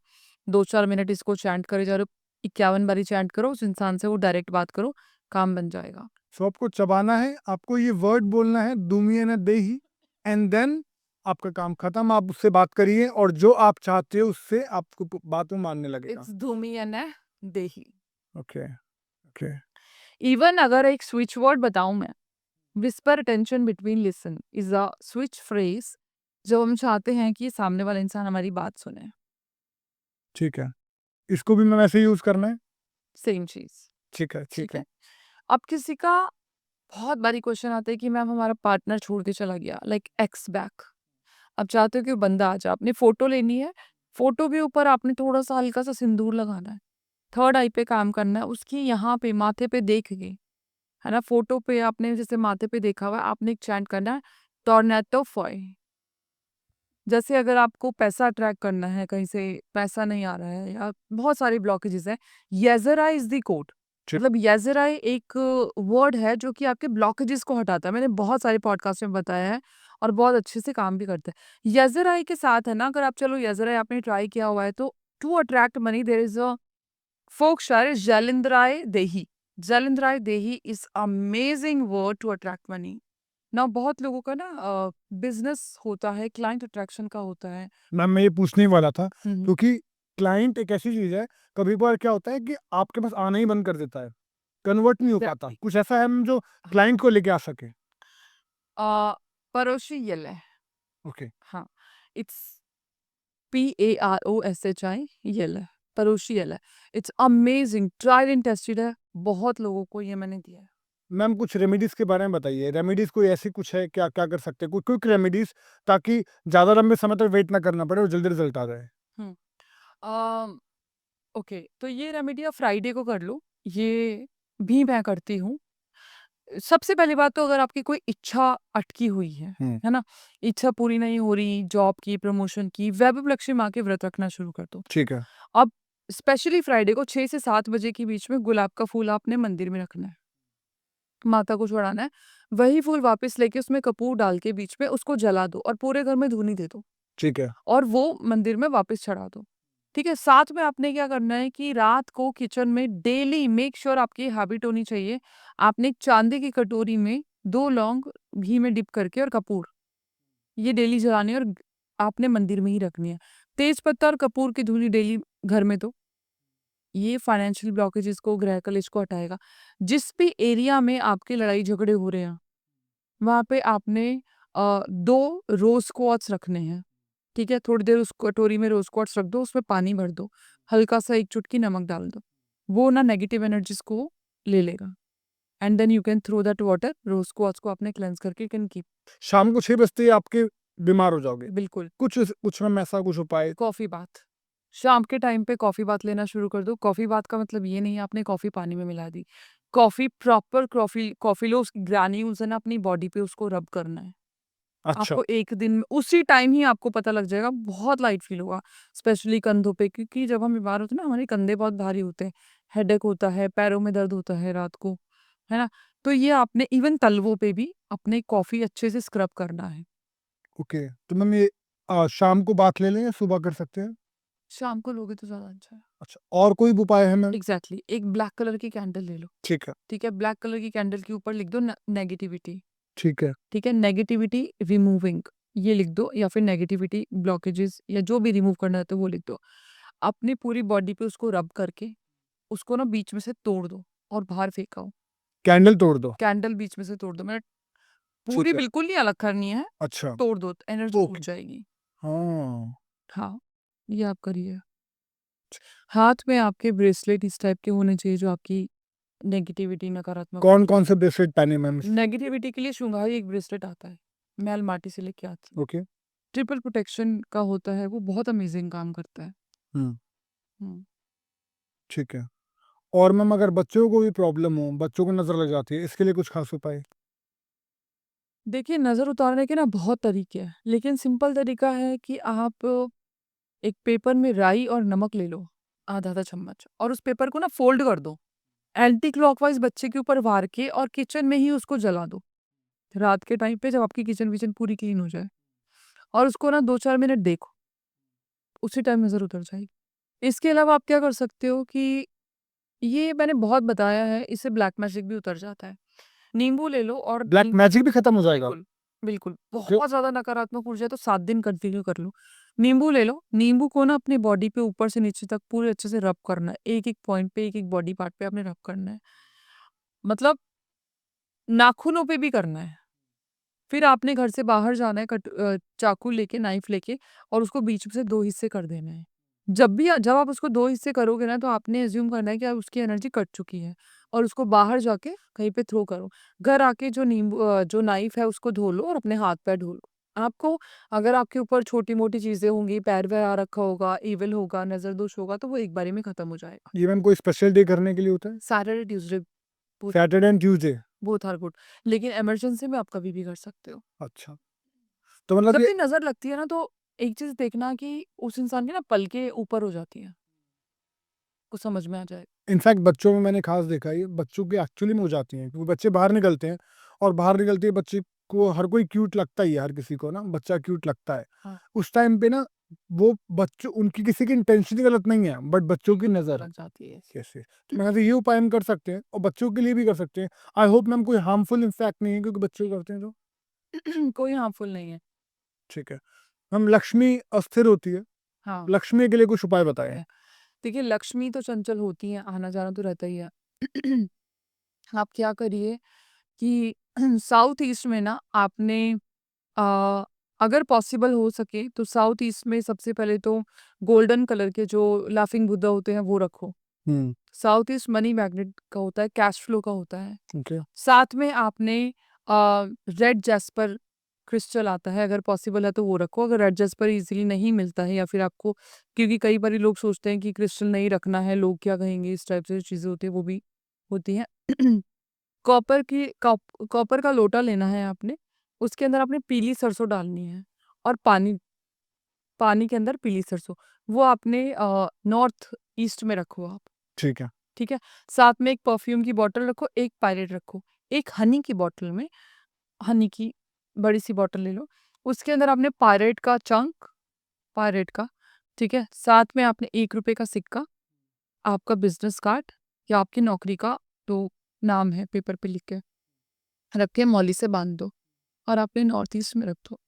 2-4 मिनट इसको चैंट करे जा रहे हो, 51 बारी चैंट करो, उस इंसान से वो डायरेक्ट बात करो, काम बन जाएगा। सो आपको चबाना है, आपको ये वर्ड बोलना है दूमिए न दे ही, एंड देन आपका काम खत्म। आप उससे बात करिए और जो आप चाहते हो उससे आपको बात में मानने लगेगा। इट्स धूमियनः देहि। ओके। ओके। इवन अगर एक स्विच वर्ड बताऊं मैं, whisper attention between listen is a switch phrase, जब हम चाहते हैं कि सामने वाला इंसान हमारी बात सुने। ठीक है, इसको भी मैं वैसे यूज करना है। सेम चीज, ठीक है, ठीक ठीक है। है। अब किसी का बहुत बारी क्वेश्चन आता है कि मैम हमारा पार्टनर छोड़ के चला गया, लाइक एक्स बैक। अब चाहते हो कि वो बंदा आ जाए, आपने फोटो लेनी है, फोटो के ऊपर आपने थोड़ा सा हल्का सा सिंदूर लगाना है, थर्ड आई पे काम करना है, उसकी यहाँ पे माथे पे देख के, है ना, फोटो पे आपने जैसे माथे पे देखा हुआ है, आपने एक चैंट करना है, टॉर्नेटो फॉय। जैसे अगर आपको पैसा अट्रैक्ट करना है, कहीं से पैसा नहीं आ रहा है या बहुत सारी ब्लॉकेजेस है, येजरा इज द कोड। ठीक। मतलब येजरा एक वर्ड है जो कि आपके ब्लॉकेजेस को हटाता है। मैंने बहुत सारे पॉडकास्ट में बताया है और बहुत अच्छे से काम भी करता है। येजरा के साथ है ना, अगर आप चलो येजरा आपने ट्राई किया हुआ है तो to attract money there is a folk शायर जलिंद्राय देही। जलिंद्राय देही is amazing word to attract money ना। बहुत लोगों का ना बिजनेस होता है, क्लाइंट अट्रैक्शन का होता है। मैम मैं ये पूछने ही वाला था, हम्म, क्योंकि क्लाइंट एक ऐसी चीज है, कभी कभार क्या होता है कि आपके पास आना ही बंद कर देता है, कन्वर्ट नहीं हो पाता। Exactly. कुछ ऐसा है हम जो क्लाइंट को लेके आ सके। परोशी येले। ओके। हाँ, इट्स PAROSHI येले, परोशी येले। It's amazing, tried and tested है, बहुत लोगों को ये मैंने दिया है। मैम कुछ रेमेडीज के बारे में बताइए। रेमेडीज कोई ऐसी कुछ है, क्या क्या कर सकते हैं, कोई क्विक रेमेडीज, ताकि ज्यादा लंबे समय तक वेट ना करना पड़े और जल्दी रिजल्ट आ जाए। हम्म ओके, तो ये रेमेडी आप फ्राइडे को कर लो। ये भी मैं करती हूँ। सबसे पहली बात तो अगर आपकी कोई इच्छा अटकी हुई है ना? इच्छा पूरी नहीं हो रही जॉब की, प्रमोशन की, वैभव लक्ष्मी माँ के व्रत रखना शुरू कर दो। ठीक है। अब स्पेशली फ्राइडे को 6 से 7 बजे के बीच में गुलाब का फूल आपने मंदिर में रखना है। माता को चढ़ाना है। वही फूल वापस लेके उसमें कपूर डाल के बीच में उसको जला दो और पूरे घर में धूनी दे दो ठीक है। और वो मंदिर में वापस चढ़ा दो। ठीक है? साथ में आपने क्या करना है कि रात को किचन में डेली मेक श्योर आपकी ये हैबिट होनी चाहिए। आपने एक चांदी की कटोरी में 2 लौंग घी में डिप करके और कपूर, ये डेली जलाने और आपने मंदिर में ही रखनी है। तेज पत्ता और कपूर की धूनी डेली घर में दो। ये फाइनेंशियल ब्लॉकेजेस को, ग्रह कलेश को हटाएगा। जिस भी एरिया में आपके लड़ाई झगड़े हो रहे हैं, वहाँ पे आपने 2 रोज़ क्वार्ट्स रखने हैं। ठीक है? थोड़ी देर उस कटोरी में रोज़ क्वार्ट्स रख दो, उसमें पानी भर दो, हल्का-सा 1 चुटकी नमक डाल दो। वो ना नेगेटिव एनर्जीज़ को ले लेगा and then you can throw that water, rose quartz को आपने क्लेंज़ करके यू कैन कीप। शाम को 6 बजते ही आपके बीमार हो जाओगे। बिल्कुल। कुछ मैम ऐसा कुछ उपाय? Coffee bath. शाम के टाइम पे कॉफ़ी बाथ लेना शुरू कर दो। कॉफ़ी बाथ का मतलब ये नहीं है आपने कॉफ़ी पानी में मिला दी। कॉफ़ी प्रॉपर कॉफ़ी लो, उसकी ग्रैन्यूल्स है ना अपनी बॉडी पे उसको रब करना है। अच्छा। आपको 1 दिन में उसी टाइम ही आपको पता लग जाएगा, बहुत लाइट फ़ील होगा, स्पेशली कंधों पे, क्योंकि जब हम बीमार होते हैं ना हमारे कंधे बहुत भारी होते हैं, हेडेक होता है, पैरों में दर्द होता है रात को, है ना? तो ये आपने इवन तलवों पे भी अपने कॉफ़ी अच्छे से स्क्रब करना है। ओके। तो मैम ये शाम को बात ले लें या सुबह कर सकते हैं? शाम को लोगे तो ज़्यादा अच्छा है। अच्छा, और कोई उपाय है मैम? एग्ज़ैक्टली, एक ब्लैक कलर की कैंडल ले लो, ठीक है। ठीक है? ब्लैक कलर की कैंडल के ऊपर लिख दो नेगेटिविटी, ठीक है। ठीक है? नेगेटिविटी रिमूविंग, ये लिख दो, या फिर नेगेटिविटी ब्लॉकेजेस या जो भी रिमूव करना है तो वो लिख दो। अपनी पूरी बॉडी पे उसको रब करके उसको ना बीच में से तोड़ दो और बाहर फेंक आओ। कैंडल तोड़ दो। कैंडल बीच में से तोड़ दो, मतलब पूरी ठीक है। बिल्कुल नहीं अलग करनी है, अच्छा। तोड़ दो, एनर्जी ओके। टूट जाएगी। हाँ। हाँ, ये आप करिए। हाथ में आपके ब्रेसलेट इस टाइप के होने चाहिए जो आपकी नेगेटिविटी, नकारात्मक कौन-कौन से ब्रेसलेट पहने मैम? नेगेटिविटी के लिए शुंघाई एक ब्रेसलेट आता है, मैं अलमाटी से लेके आती हूँ। ओके। ट्रिपल प्रोटेक्शन का होता है, वो बहुत अमेजिंग काम करता है। हुँ, हुँ। ठीक है। और मैम अगर बच्चों को भी प्रॉब्लम हो, बच्चों को नज़र लग जाती है, इसके लिए कुछ खास उपाय? देखिए, नज़र उतारने के ना बहुत तरीके हैं, लेकिन सिंपल तरीका है कि आप एक पेपर में राई और नमक ले लो, आधा-आधा चम्मच, और उस पेपर को ना फ़ोल्ड कर दो। एंटी क्लॉकवाइज़ बच्चे के ऊपर वार के और किचन में ही उसको जला दो। रात के टाइम पे जब आपकी किचन-विचन पूरी क्लीन हो जाए, और उसको ना 2-4 मिनट देखो, उसी टाइम नज़र उतर जाएगी। इसके अलावा आप क्या कर सकते हो कि ये मैंने बहुत बताया है, इससे ब्लैक मैजिक भी उतर जाता है। नींबू ले लो और ब्लैक मैजिक भी खत्म हो जाएगा? बिल्कुल, बिल्कुल। क्यों? बहुत ज़्यादा नकारात्मक ऊर्जा है तो 7 दिन कंटिन्यू कर लो। नींबू ले लो, नींबू को ना अपनी बॉडी पे ऊपर से नीचे तक पूरे अच्छे से रब करना है। एक-एक पॉइंट पे, एक-एक बॉडी पार्ट पे आपने रब करना है। मतलब नाखूनों पे भी करना है। फिर आपने घर से बाहर जाना है, चाकू लेके, नाइफ लेके, और उसको बीच में से 2 हिस्से कर देना है। जब आप उसको 2 हिस्से करोगे ना तो आपने अज़्यूम करना है कि अब उसकी एनर्जी कट चुकी है और उसको बाहर जाके कहीं पे थ्रो करो। घर आके जो नाइफ है उसको धो लो और अपने हाथ-पैर धो लो। आपको, अगर आपके ऊपर छोटी-मोटी चीज़ें होंगी, पैर-वैर आ रखा होगा, ईविल होगा, नज़र-दोष होगा, तो वो एक बारी में खत्म हो जाएगा। ये मैम कोई स्पेशल डे करने के लिए होता है? Saturday, Tuesday both Saturday and Tuesday? Both are good, लेकिन इमरजेंसी में आप कभी भी कर सकते हो। अच्छा। तो मतलब जब ये भी नज़र लगती है ना तो एक चीज़ देखना कि उस इंसान की ना पलकें ऊपर हो जाती हैं, कुछ समझ में आ जाए। इनफैक्ट बच्चों में मैंने खास देखा है, ये बच्चों की एक्चुअली में हो जाती हैं, क्योंकि बच्चे बाहर निकलते हैं और बाहर निकलते ही बच्चे को हर कोई क्यूट लगता ही है, हर किसी को ना बच्चा क्यूट लगता है। हाँ, उस टाइम पे ना वो बच्चों उनकी किसी की इंटेंशन गलत नहीं है, बट बच्चों की नज़र लग जाती है। कैसे, तो मैंने कहा ये उपाय हम कर सकते हैं और बच्चों के लिए भी कर सकते हैं। आई होप मैम कोई हार्मफुल इम्पैक्ट नहीं है क्योंकि बच्चे करते हैं तो। कोई हार्मफुल नहीं है। ठीक है। हम लक्ष्मी अस्थिर होती है, हाँ, लक्ष्मी के लिए कुछ उपाय बताएं। है। देखिए, लक्ष्मी तो चंचल होती हैं, आना-जाना तो रहता ही है। आप क्या करिए कि साउथ ईस्ट में ना आपने अ, अगर पॉसिबल हो सके तो साउथ ईस्ट में सबसे पहले तो गोल्डन कलर के जो लाफिंग बुद्धा होते हैं वो रखो। हम्म। साउथ ईस्ट मनी मैग्नेट का होता है, कैश फ्लो का होता है। ओके। साथ में आपने रेड जैस्पर क्रिस्टल आता है, अगर पॉसिबल है तो वो रखो। अगर रेड जैस्पर इजीली नहीं मिलता है या फिर आपको, क्योंकि कई बार लोग सोचते हैं कि क्रिस्टल नहीं रखना है, लोग क्या कहेंगे, इस टाइप से चीज़ें होती है, वो भी होती हैं। कॉपर का लोटा लेना है आपने, उसके अंदर आपने पीली सरसों डालनी है और पानी के अंदर पीली सरसों, वो आपने नॉर्थ ईस्ट में रखो आप, ठीक है। ठीक है? साथ में एक परफ्यूम की बॉटल रखो, एक पायरेट रखो, एक हनी की बॉटल में हनी की बड़ी-सी बॉटल ले लो, उसके अंदर आपने पायरेट का, ठीक है? साथ में आपने ₹1 का सिक्का, आपका बिज़नेस कार्ड या आपकी नौकरी का जो नाम है पेपर पे लिख के, रख के मौली से बाँध दो और आपने नॉर्थ ईस्ट में रख दो।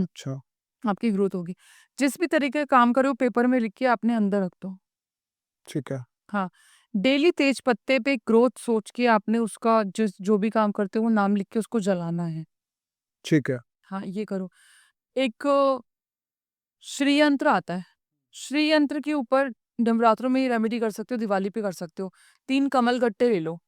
अच्छा, आपकी ग्रोथ होगी। जिस भी तरीके का काम कर रहे हो पेपर में लिख के अपने अंदर रख दो। ठीक है। हाँ, डेली तेज पत्ते पे ग्रोथ सोच के आपने उसका जो भी काम करते हो वो नाम लिख के उसको जलाना है। ठीक है। हाँ, ये करो। एक श्री यंत्र आता है। श्री यंत्र के ऊपर नवरात्रों में ये रेमेडी कर सकते हो, दिवाली पे कर सकते हो। 3 कमल गट्टे ले लो,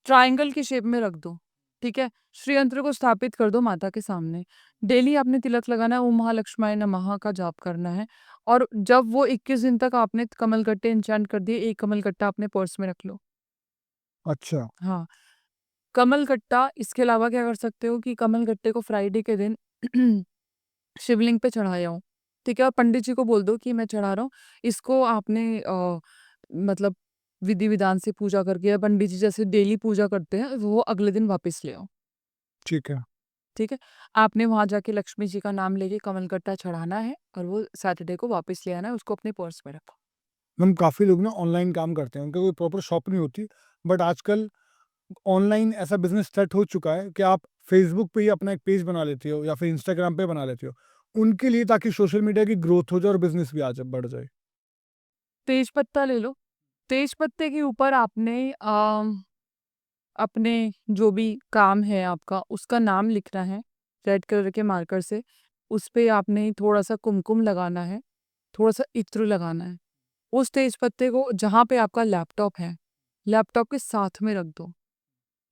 ट्रायंगल की शेप में रख दो, ठीक है? श्री यंत्र को स्थापित कर दो माता के सामने। डेली आपने तिलक लगाना है, ओम महालक्ष्माय नमः का जाप करना है और जब वो 21 दिन तक आपने कमल गट्टे एन्चेंट कर दिए, 1 कमल गट्टा अपने पर्स में रख लो। अच्छा, हाँ, कमल गट्टा इसके अलावा क्या कर सकते हो कि कमल गट्टे को फ्राइडे के दिन शिवलिंग पे चढ़ाया हो, ठीक है? और पंडित जी को बोल दो कि मैं चढ़ा रहा हूँ। इसको आपने मतलब विधि-विधान से पूजा करके या पंडित जी जैसे डेली पूजा करते हैं, वो अगले दिन वापस ले आओ, ठीक है। ठीक है? आपने वहाँ जाके लक्ष्मी जी का नाम लेके कमल गट्टा चढ़ाना है और वो सैटरडे को वापस ले आना है, उसको अपने पर्स में रखो। मैम काफ़ी लोग ना ऑनलाइन काम करते हैं, उनका कोई प्रॉपर शॉप नहीं होती, बट आजकल ऑनलाइन ऐसा बिज़नेस सेट हो चुका है कि आप फ़ेसबुक पे ही अपना एक पेज बना लेते हो या फिर इंस्टाग्राम पे बना लेते हो। उनके लिए ताकि सोशल मीडिया की ग्रोथ हो जाए और बिज़नेस भी आ जाए बढ़ जाए। तेज पत्ता ले लो, तेज पत्ते के ऊपर आपने अपने जो भी काम है आपका, उसका नाम लिखना है, रेड कलर के मार्कर से। उस पे आपने थोड़ा-सा कुमकुम लगाना है, थोड़ा-सा इत्र लगाना है। उस तेज पत्ते को जहाँ पे आपका लैपटॉप है, लैपटॉप के साथ में रख दो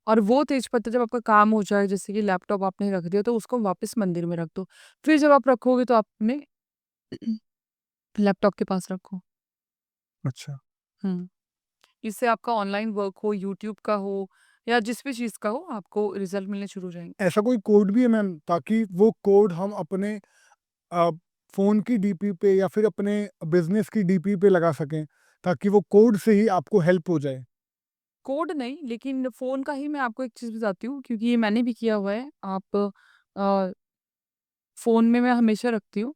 और वो तेज पत्ता जब आपका काम हो जाए, जैसे कि लैपटॉप आपने रख दिया, तो उसको वापस मंदिर में रख दो। फिर जब आप रखोगे तो आप अपने लैपटॉप के पास रखो। अच्छा। हुँ। इससे आपका ऑनलाइन वर्क हो, यूट्यूब का हो या जिस भी चीज़ का हो, आपको रिज़ल्ट मिलने शुरू हो जाएँगे। ऐसा कोई कोड भी है मैम ताकि वो कोड हम अपने अ, फ़ोन की डीपी पे या फिर अपने बिज़नेस की डीपी पे लगा सकें, ताकि वो कोड से ही आपको हेल्प हो जाए? कोड नहीं, लेकिन फ़ोन का ही मैं आपको एक चीज़ बताती हूँ क्योंकि ये मैंने भी किया हुआ है। आप फ़ोन में मैं हमेशा रखती हूँ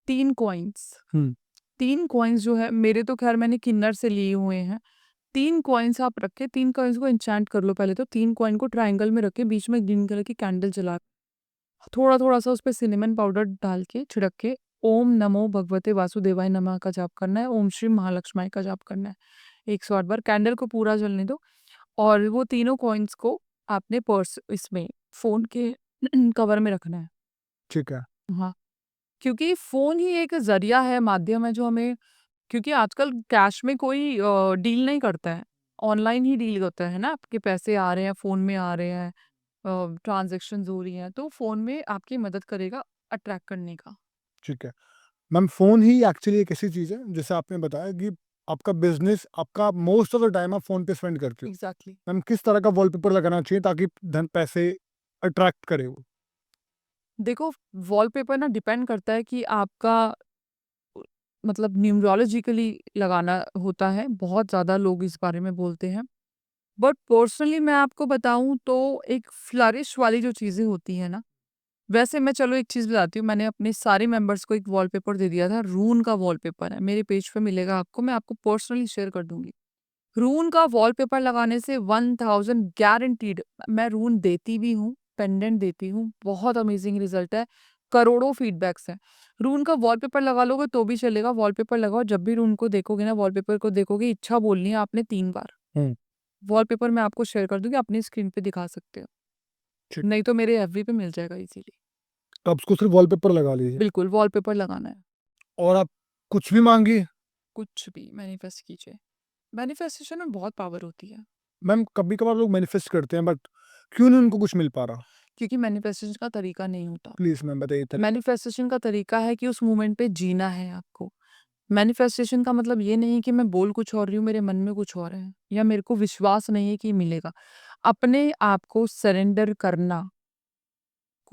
3 कॉइन्स। हुँ, 3 कॉइन्स जो है मेरे तो ख़ैर मैंने किन्नर से लिए हुए हैं। 3 कॉइन्स आप रख के 3 कॉइन्स को एन्चेंट कर लो पहले तो। 3 कॉइन को ट्रायंगल में रख के बीच में ग्रीन कलर की कैंडल जला थोड़ा-थोड़ा सा उसपे सिनेमन पाउडर डाल के छिड़क के ओम नमो भगवते वासुदेवाय नमः का जाप करना है, ओम श्री महालक्ष्माय का जाप करना है। 108 बार कैंडल को पूरा जलने दो और वो तीनों कॉइन्स को आपने पर्स इसमें फ़ोन के कवर में रखना है। ठीक है। हाँ, क्योंकि फ़ोन ही एक ज़रिया है, माध्यम है जो हमें क्योंकि आजकल कैश में कोई डील नहीं करता है। ऑनलाइन ही डील होता है ना, आपके पैसे आ रहे हैं, फ़ोन में आ रहे हैं, ट्रांज़ैक्शंस हो रही हैं, तो फ़ोन में आपकी मदद करेगा अट्रैक्ट करने का। ठीक है। मैम फ़ोन ही एक्चुअली एक ऐसी चीज़ है, जैसे आपने बताया कि आपका बिज़नेस आपका मोस्ट ऑफ द टाइम आप फ़ोन पे स्पेंड करते हो। एग्ज़ैक्टली। मैम किस तरह का वॉलपेपर लगाना चाहिए ताकि धन पैसे अट्रैक्ट करे वो? देखो, वॉलपेपर ना डिपेंड करता है कि आपका अ, मतलब न्यूमरोलॉजिकली लगाना होता है, बहुत ज़्यादा लोग इस बारे में बोलते हैं। बट पर्सनली मैं आपको बताऊँ तो एक फ्लरिश वाली जो चीज़ें होती हैं ना, वैसे मैं चलो एक चीज़ बताती हूँ, मैंने अपने सारे मेंबर्स को एक वॉलपेपर दे दिया था, रून का वॉलपेपर है, मेरे पेज पे मिलेगा आपको, मैं आपको पर्सनली शेयर कर दूँगी। रून का वॉलपेपर लगाने से 1000 गारंटीड मैं रून देती भी हूँ, पेंडेंट देती हूँ, बहुत अमेज़िंग रिज़ल्ट है, करोड़ों फीडबैक्स हैं। रून का वॉलपेपर लगा लोगे तो भी चलेगा, वॉलपेपर लगाओ, जब भी रून को देखोगे ना, वॉलपेपर को देखोगे, इच्छा बोलनी है आपने 3 बार। हुँ, वॉलपेपर मैं आपको शेयर कर दूँगी, अपनी स्क्रीन पे दिखा सकते हो। ठीक। नहीं तो मेरे एफबी पे मिल जाएगा इज़ीली। तो आप उसको सिर्फ़ वॉलपेपर लगा लीजिए बिल्कुल, वॉलपेपर लगाना है। और आप कुछ भी माँगिए। कुछ भी मैनिफेस्ट कीजिए। मैनिफेस्टेशन में बहुत पावर होती है, मैम कभी-कभार लोग मैनिफेस्ट करते हैं बट क्यों नहीं उनको कुछ मिल पा रहा? क्योंकि मैनिफेस्टेशन का तरीका नहीं होता। प्लीज़ मैम बताइए तरी मैनिफेस्टेशन का तरीका है कि उस मोमेंट पे जीना है आपको। मैनिफेस्टेशन का मतलब ये नहीं कि मैं बोल कुछ और रही हूँ, मेरे मन में कुछ और है, या मेरे को विश्वास नहीं है कि मिलेगा। अपने आप को सरेंडर करना,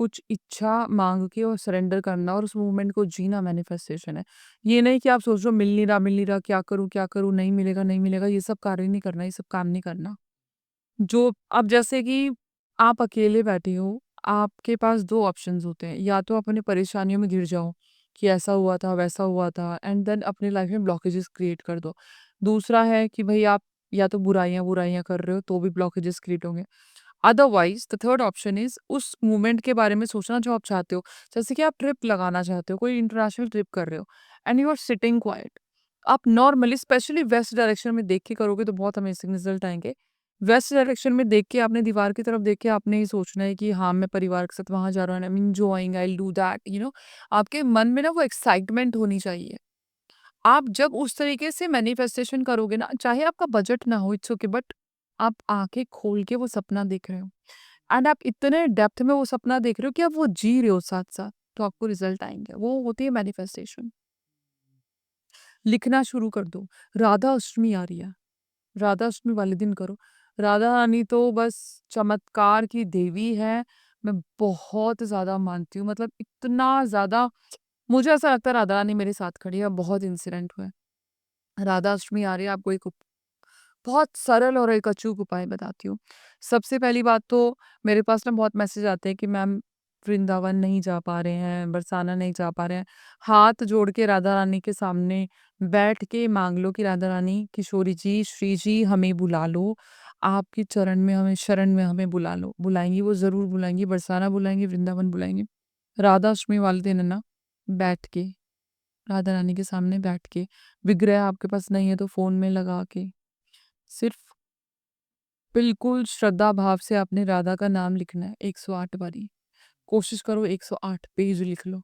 कुछ इच्छा माँग के और सरेंडर करना और उस मूवमेंट को जीना मैनिफेस्टेशन है। ये नहीं कि आप सोच रहे हो मिल नहीं रहा, क्या करूँ, नहीं मिलेगा, नहीं मिलेगा, ये सब कार्य नहीं करना, ये सब काम नहीं करना। जो अब जैसे कि आप अकेले बैठे हो, आपके पास 2 ऑप्शंस होते हैं, या तो अपनी परेशानियों में घिर जाओ कि ऐसा हुआ था, वैसा हुआ था, एंड देन अपनी लाइफ में ब्लॉकेजेस क्रिएट कर दो। दूसरा है कि भई आप या तो बुराइयाँ कर रहे हो, तो भी ब्लॉकेजेस क्रिएट होंगे। Otherwise the third option is उस मोमेंट के बारे में सोचना जो आप चाहते हो। जैसे कि आप ट्रिप लगाना चाहते हो, कोई इंटरनेशनल ट्रिप कर रहे हो and you are sitting quiet. आप नॉर्मली स्पेशली वेस्ट डायरेक्शन में देख के करोगे तो बहुत अमेजिंग रिजल्ट आएँगे। वेस्ट डायरेक्शन में देख के आपने दीवार की तरफ देख के आपने ये सोचना है कि हाँ, मैं परिवार के साथ वहाँ जा रहा हूँ and I am enjoying, I will do that, आपके मन में ना वो एक्साइटमेंट होनी चाहिए। आप जब उस तरीके से मैनिफेस्टेशन करोगे ना, चाहे आपका बजट ना हो, इट्स ओके, बट आप आँखें खोल के वो सपना देख रहे हो एंड आप इतने डेप्थ में वो सपना देख रहे हो कि आप वो जी रहे हो साथ-साथ, तो आपको रिजल्ट आएँगे। वो होती है मैनिफेस्टेशन। लिखना शुरू कर दो। राधा अष्टमी आ रही है, राधा अष्टमी वाले दिन करो। राधा रानी तो बस चमत्कार की देवी है, मैं बहुत ज़्यादा मानती हूँ, मतलब इतना ज़्यादा मुझे ऐसा लगता है राधा रानी मेरे साथ खड़ी है, बहुत इंसिडेंट हुए। राधा अष्टमी आ रही है, आपको एक बहुत सरल और एक अचूक उपाय बताती हूँ। सबसे पहली बात तो मेरे पास ना बहुत मैसेज आते हैं कि मैम वृंदावन नहीं जा पा रहे हैं, बरसाना नहीं जा पा रहे हैं। हाथ जोड़ के राधा रानी के सामने बैठ के माँग लो कि राधा रानी, किशोरी जी, श्री जी हमें बुला लो। आपके चरण में हमें शरण में हमें बुला लो। बुलाएँगी, वो ज़रूर बुलाएँगी, बरसाना बुलाएँगी, वृंदावन बुलाएँगी। राधा अष्टमी वाले दिन है ना, बैठ के, राधा रानी के सामने बैठ के, विग्रह आपके पास नहीं है तो फ़ोन में लगा के, सिर्फ बिल्कुल श्रद्धा भाव से आपने राधा का नाम लिखना है 108 बारी। कोशिश करो 108 पेज लिख लो।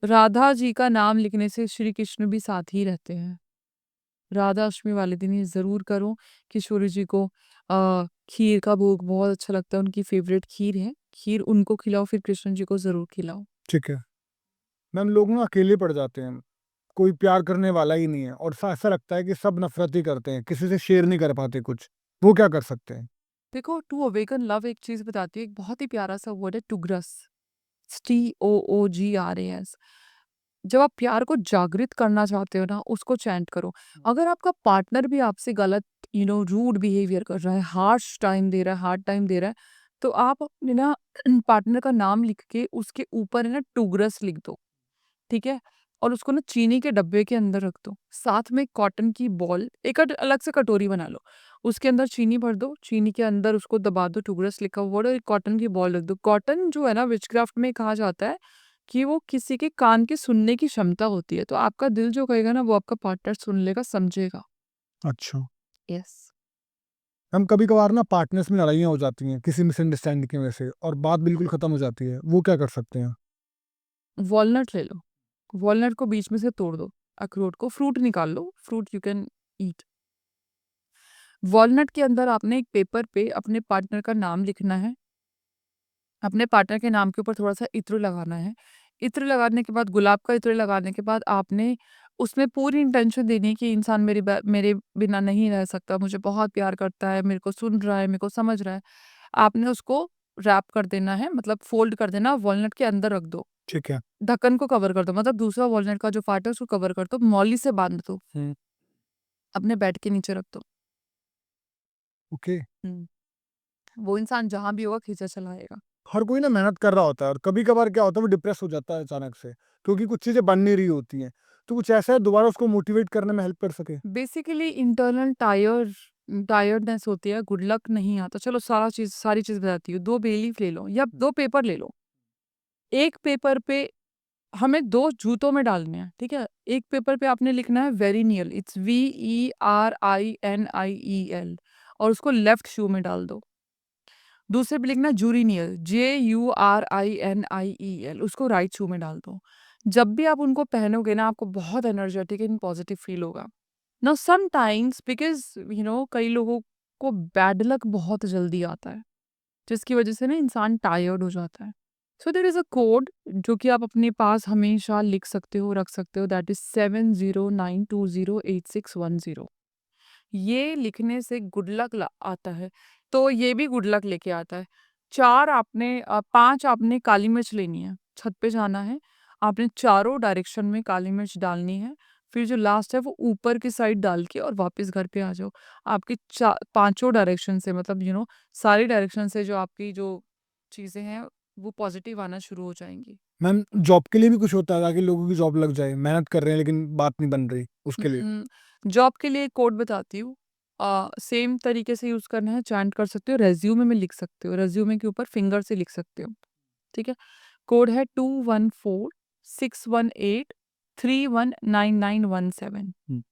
राधा जी का नाम लिखने से श्री कृष्ण भी साथ ही रहते हैं। राधा अष्टमी वाले दिन ये ज़रूर करो। किशोरी जी को खीर का भोग बहुत अच्छा लगता है, उनकी फ़ेवरेट खीर है। खीर उनको खिलाओ, फिर कृष्ण जी को ज़रूर खिलाओ। ठीक है। मैम, लोग ना अकेले पड़ जाते हैं, कोई प्यार करने वाला ही नहीं है और ऐसा लगता है कि सब नफ़रत ही करते हैं, किसी से शेयर नहीं कर पाते कुछ। वो क्या कर सकते हैं? देखो, टू अवेकन लव एक चीज़ बताती है, एक बहुत ही प्यारा-सा वर्ड है टुग्रस। TOOGRAS। जब आप प्यार को जागृत करना चाहते हो ना, उसको चैंट करो। अगर आपका पार्टनर भी आपसे गलत रूड बिहेवियर कर रहा है, हार्श टाइम दे रहा है, हार्ड टाइम दे रहा है, तो आप अपने ना पार्टनर का नाम लिख के उसके ऊपर है ना टूगरस लिख दो, ठीक है? और उसको ना चीनी के डब्बे के अंदर रख दो। साथ में कॉटन की बॉल, एक अलग से कटोरी बना लो। उसके अंदर चीनी भर दो, चीनी के अंदर उसको दबा दो, टूगरस लिखा हुआ, और एक कॉटन की बॉल रख दो। कॉटन जो है ना, विचक्राफ्ट में कहा जाता है कि वो किसी के कान के सुनने की क्षमता होती है, तो आपका दिल जो कहेगा ना, वो आपका पार्टनर सुन लेगा, समझेगा। अच्छा। यस। मैम, कभी-कभार ना पार्टनर्स में लड़ाइयाँ हो जाती हैं, किसी मिसअंडरस्टैंडिंग की वजह से और बात बिल्कुल खत्म हो जाती है। वो क्या कर सकते हैं? वॉलनट ले लो, वॉलनट को बीच में से तोड़ दो, अखरोट को, फ्रूट निकाल लो, fruit you can eat. Walnut के अंदर आपने एक पेपर पे अपने पार्टनर का नाम लिखना है। अपने पार्टनर के नाम के ऊपर थोड़ा-सा इत्र लगाना है। इत्र लगाने के बाद, गुलाब का इत्र लगाने के बाद, आपने उसमें पूरी इंटेंशन देनी है कि इंसान मेरे बिना नहीं रह सकता, मुझे बहुत प्यार करता है, मेरे को सुन रहा है, मेरे को समझ रहा है। आपने उसको रैप कर देना है, मतलब फ़ोल्ड कर देना, वॉलनट के अंदर रख दो। ठीक है। ढक्कन को कवर कर दो, मतलब दूसरा वॉलनट का जो पार्ट है उसको कवर कर दो, मौली से बाँध दो। अपने बेड के नीचे रख दो। ओके। हुँ। वो इंसान जहाँ भी होगा खींचा चला आएगा। हर कोई ना मेहनत कर रहा होता है और कभी-कभार क्या होता है वो डिप्रेस हो जाता है अचानक से, क्योंकि कुछ चीज़ें बन नहीं रही होती हैं। तो कुछ ऐसा है दोबारा उसको मोटिवेट करने में हेल्प कर सके? बेसिकली इंटरनल टायर्डनेस होती है, गुड लक नहीं आता। चलो सारी चीज़ बताती हूँ। 2 बे लीफ ले लो या 2 पेपर ले लो। एक पेपर पे हमें 2 जूतों में डालने हैं, ठीक है? एक पेपर पे आपने लिखना है वेरिनियल, इट्स VERINIEL, और उसको लेफ्ट शू में डाल दो। दूसरे पे लिखना है जूरिनियल, JURINIEL, उसको राइट शू में डाल दो। जब भी आप उनको पहनोगे ना, आपको बहुत एनर्जेटिक एंड पॉजिटिव फील होगा। नाउ समटाइम्स बिकॉज़ कई लोगों को बैड लक बहुत जल्दी आता है, जिसकी वज़ह से ना इंसान टायर्ड हो जाता है। So there is a code जो कि आप अपने पास हमेशा लिख सकते हो, रख सकते हो, दैट इज़ 7092086110। ये लिखने से गुड लक आता है, तो ये भी गुड लक लेके आता है। 5 आपने काली मिर्च लेनी है, छत पे जाना है, आपने चारों डायरेक्शन में काली मिर्च डालनी है, फिर जो लास्ट है वो ऊपर की साइड डाल के और वापस घर पे आ जाओ। आपकी पांचों डायरेक्शन से, मतलब सारी डायरेक्शन से जो आपकी जो चीज़ें हैं वो पॉजिटिव आना शुरू हो जाएंगी। मैम जॉब के लिए भी कुछ होता है ताकि लोगों की जॉब लग जाए, मेहनत कर रहे हैं लेकिन बात नहीं बन रही उसके लिए? जॉब के लिए कोड बताती हूँ। सेम तरीके से यूज़ करना है, चैंट कर सकते हो, रेज्यूमे में लिख सकते हो, रेज्यूमे के ऊपर फिंगर से लिख सकते हो, ठीक है? कोड है 214618319917। हम्म।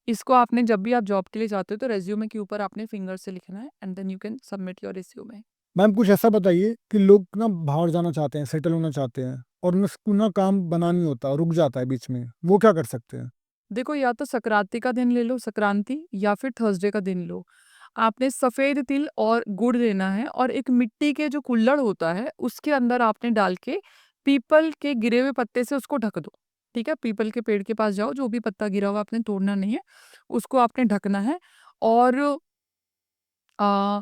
इसको आपने जब भी आप जॉब के लिए जाते हो तो रेज्यूमे के ऊपर आपने फिंगर से लिखना है and then you can submit your resume. Ma'am कुछ ऐसा बताइए कि लोग ना बाहर जाना चाहते हैं, सेटल होना चाहते हैं और उनको ना काम बना नहीं होता, रुक जाता है बीच में, वो क्या कर सकते हैं? देखो, या तो संक्रांति का दिन ले लो, संक्रांति, या फिर थर्सडे का दिन लो। आपने सफेद तिल और गुड़ लेना है और एक मिट्टी के जो कुल्हड़ होता है उसके अंदर आपने डाल के पीपल के गिरे हुए पत्ते से उसको ढक दो। ठीक है? पीपल के पेड़ के पास जाओ, जो भी पत्ता गिरा हुआ आपने तोड़ना नहीं है, उसको आपने ढकना है। और आ,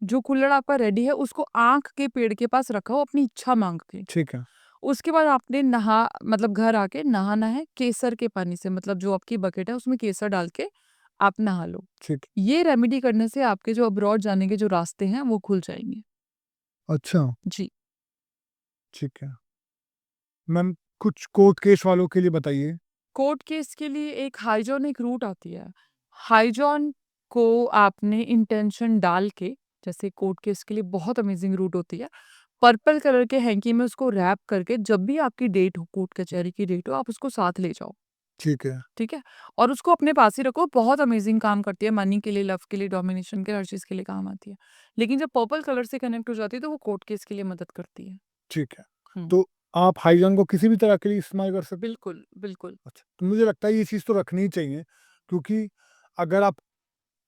जो कुल्हड़ आपका रेडी है उसको आँख के पेड़ के पास रखो अपनी इच्छा माँग के। ठीक है। उसके बाद आपने मतलब घर आके नहाना है केसर के पानी से, मतलब जो आपकी बकेट है उसमें केसर डाल के आप नहा लो। ठीक। ये रेमेडी करने से आपके जो अब्रॉड जाने के जो रास्ते हैं वो खुल जाएँगे। अच्छा। जी। ठीक है। मैम कुछ कोर्ट केस वालों के लिए बताइए। कोर्ट केस के लिए एक हाइजॉन रूट आती है। हाइजॉन को आपने इंटेंशन डाल के, जैसे कोर्ट केस के लिए बहुत अमेजिंग रूट होती है। पर्पल कलर के हैंकी में उसको रैप करके जब भी आपकी डेट हो, कोर्ट कचहरी की डेट हो, आप उसको साथ ले जाओ। ठीक है। ठीक है? और उसको अपने पास ही रखो, बहुत अमेजिंग काम करती है, मनी के लिए, लव के लिए, डोमिनेशन के, हर चीज़ के लिए काम आती है। लेकिन जब पर्पल कलर से कनेक्ट हो जाती है तो वो कोर्ट केस के लिए मदद करती है। ठीक है। हुँ। तो आप हाइजन को किसी भी तरह के लिए इस्तेमाल कर सकते हैं? बिल्कुल, बिल्कुल। अच्छा, तो मुझे लगता है ये चीज़ तो रखनी ही चाहिए, क्योंकि अगर आप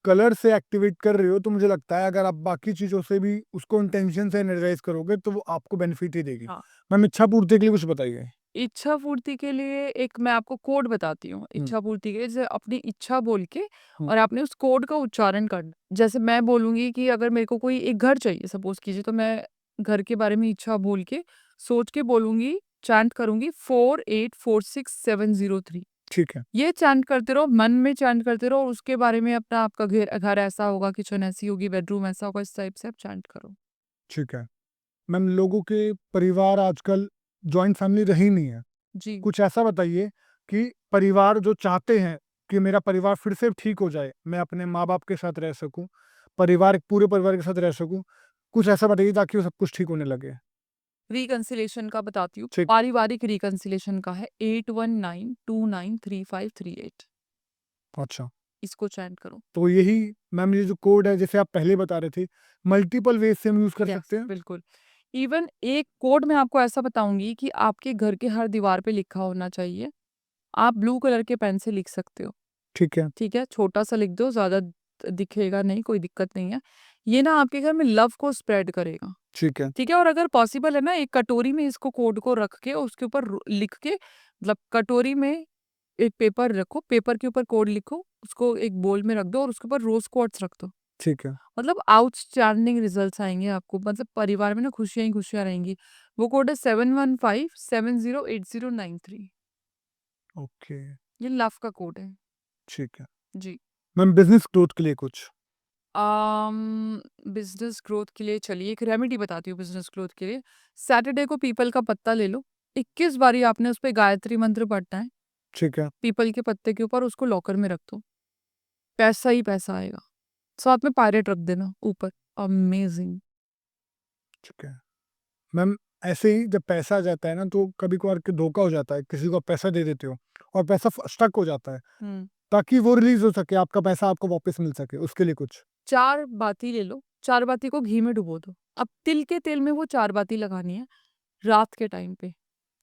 कलर से एक्टिवेट कर रहे हो तो मुझे लगता है अगर आप बाकी चीज़ों से भी उसको इंटेंशन से एनर्जाइज़ करोगे तो वो आपको बेनिफिट ही देगी। हाँ। मैम इच्छा पूर्ति के लिए कुछ बताइए? इच्छा पूर्ति के लिए एक मैं आपको कोड बताती हूँ। हुँ, इच्छा पूर्ति के लिए जैसे अपनी इच्छा बोल के हुँ, और आपने उस कोड का उच्चारण करना। जैसे मैं बोलूँगी कि अगर मेरे को कोई एक घर चाहिए सपोज़ कीजिए, तो मैं घर के बारे में इच्छा बोल के, सोच के बोलूँगी, चैंट करूँगी 4846 703। ठीक है, ये चैंट करते रहो, मन में चैंट करते रहो और उसके बारे में अपना आपका घर घर ऐसा होगा, किचन ऐसी होगी, बेडरूम ऐसा होगा, इस टाइप से आप चैंट करो। ठीक है। मैम लोगों के परिवार आजकल जॉइंट फैमिली रही नहीं है। जी। कुछ ऐसा बताइए कि परिवार जो चाहते हैं कि मेरा परिवार फिर से ठीक हो जाए, मैं अपने माँ-बाप के साथ रह सकूँ, पूरे परिवार के साथ रह सकूँ। कुछ ऐसा बताइए ताकि वो सब कुछ ठीक होने लगे। रिकंसिलिएशन का बताती हूँ। ठीक। पारिवारिक रिकंसिलिएशन का है 8192933538। अच्छा। इसको चैंट करो। तो यही मैम ये जो कोड है जैसे आप पहले बता रहे थे, मल्टीपल वेज़ से हम यूज़ कर सकते हैं? बिल्कुल। इवन एक कोड मैं आपको ऐसा बताऊँगी कि आपके घर के हर दीवार पे लिखा होना चाहिए। आप ब्लू कलर के पेन से लिख सकते हो, ठीक है, ठीक है? छोटा-सा लिख दो, ज़्यादा दिखेगा नहीं, कोई दिक्कत नहीं है। ये ना आपके घर में लव को स्प्रेड करेगा, ठीक है, ठीक है? और अगर पॉसिबल है ना, एक कटोरी में इसको कोड को रख के उसके ऊपर लिख के, मतलब कटोरी में एक पेपर रखो, पेपर के ऊपर कोड लिखो, उसको एक बोल में रख दो और उसके ऊपर रोज़ क्वार्ट्स रख दो। ठीक है। मतलब आउटस्टैंडिंग रिजल्ट्स आएँगे आपको, मतलब परिवार में ना खुशियाँ ही खुशियाँ रहेंगी। वो कोड है 7157080993। ओके, ये लव का कोड है। ठीक है। जी। मैम बिज़नेस ग्रोथ के लिए कुछ? बिज़नेस ग्रोथ के लिए चलिए एक रेमेडी बताती हूँ बिज़नेस ग्रोथ के लिए। सैटरडे को पीपल का पत्ता ले लो, 21 बारी आपने उस पे गायत्री मंत्र पढ़ना है, ठीक है, पीपल के पत्ते के ऊपर, उसको लॉकर में रख दो। पैसा ही पैसा आएगा। साथ में पायरेट रख देना ऊपर, अमेज़िंग। ठीक है। मैम ऐसे ही जब पैसा आ जाता है ना तो कभी-कभार के धोखा हो जाता है, किसी को आप पैसा दे देते हो और पैसा फ स्टक हो जाता है, हुँ। ताकि वो रिलीज़ हो सके, आपका पैसा आपको वापस मिल सके, उसके लिए कुछ? 4 बाती ले लो, 4 बाती को घी में डुबो दो। अब तिल के तेल में वो 4 बाती लगानी है, रात के टाइम पे,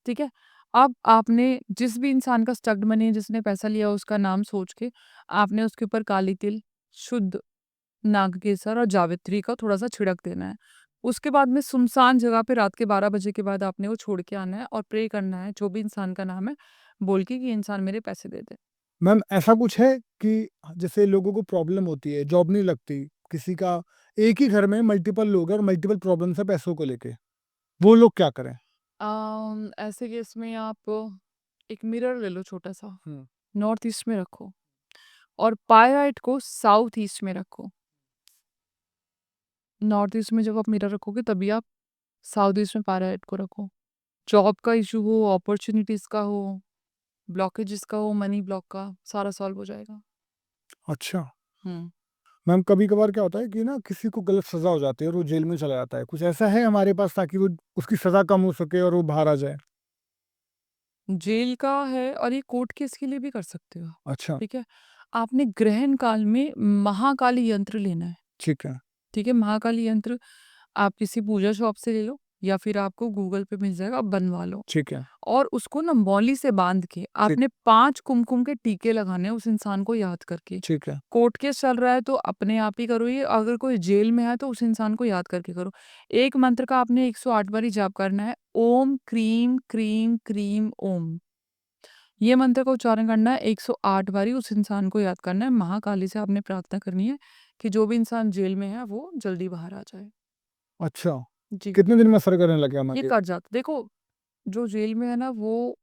ठीक है? अब आपने जिस भी इंसान का स्टक्ड मनी है, जिसने पैसा लिया उसका नाम सोच के, आपने उसके ऊपर काली तिल, शुद्ध नागकेसर और जावित्री का थोड़ा-सा छिड़क देना है। उसके बाद में सुनसान जगह पे रात के 12 बजे के बाद आपने वो छोड़ के आना है और प्रे करना है जो भी इंसान का नाम है, बोल के कि ये इंसान मेरे पैसे दे दे। मैम ऐसा कुछ है कि जैसे लोगों को प्रॉब्लम होती है, जॉब नहीं लगती, किसी का एक ही घर में मल्टीपल लोग हैं और मल्टीपल प्रॉब्लम्स है पैसों को लेके, वो लोग क्या करें? ऐसे केस में आप एक मिरर ले लो छोटा-सा, हुँ, नॉर्थ ईस्ट में रखो और पायराइट को साउथ ईस्ट में रखो। नॉर्थ ईस्ट में जब आप मिरर रखोगे तभी आप साउथ ईस्ट में पायराइट को रखो। जॉब का इश्यू हो, अपॉर्च्युनिटीज़ का हो, ब्लॉकेजेस का हो, मनी ब्लॉक का, सारा सॉल्व हो जाएगा। अच्छा। हुँ। मैम कभी-कभार क्या होता है कि ना किसी को गलत सज़ा हो जाती है और वो जेल में चला जाता है, कुछ ऐसा है हमारे पास ताकि वो उसकी सज़ा कम हो सके और वो बाहर आ जाए? जेल का है और ये कोर्ट केस के लिए भी कर सकते हो, अच्छा, ठीक है? आपने ग्रहण काल में महाकाली यंत्र लेना है, ठीक है, ठीक है? महाकाली यंत्र आप किसी पूजा शॉप से ले लो या फिर आपको गूगल पे मिल जाएगा, आप बनवा लो। ठीक है, और उसको ना मौली से बांध के ठीक, आपने 5 कुमकुम के टीके लगाने हैं उस इंसान को याद करके। ठीक है, कोर्ट केस चल रहा है तो अपने आप ही करो ये, अगर कोई जेल में है तो उस इंसान को याद करके करो। एक मंत्र का आपने 108 बारी जाप करना है, ओम क्रीम क्रीम क्रीम ओम। ये मंत्र का उच्चारण करना है 108 बारी, उस इंसान को याद करना है। महाकाली से आपने प्रार्थना करनी है कि जो भी इंसान जेल में है वो जल्दी बाहर आ जाए। अच्छा। जी, कितने दिन में असर करने लगे ये हमारे? कर जाता देखो, जो जेल में है ना वो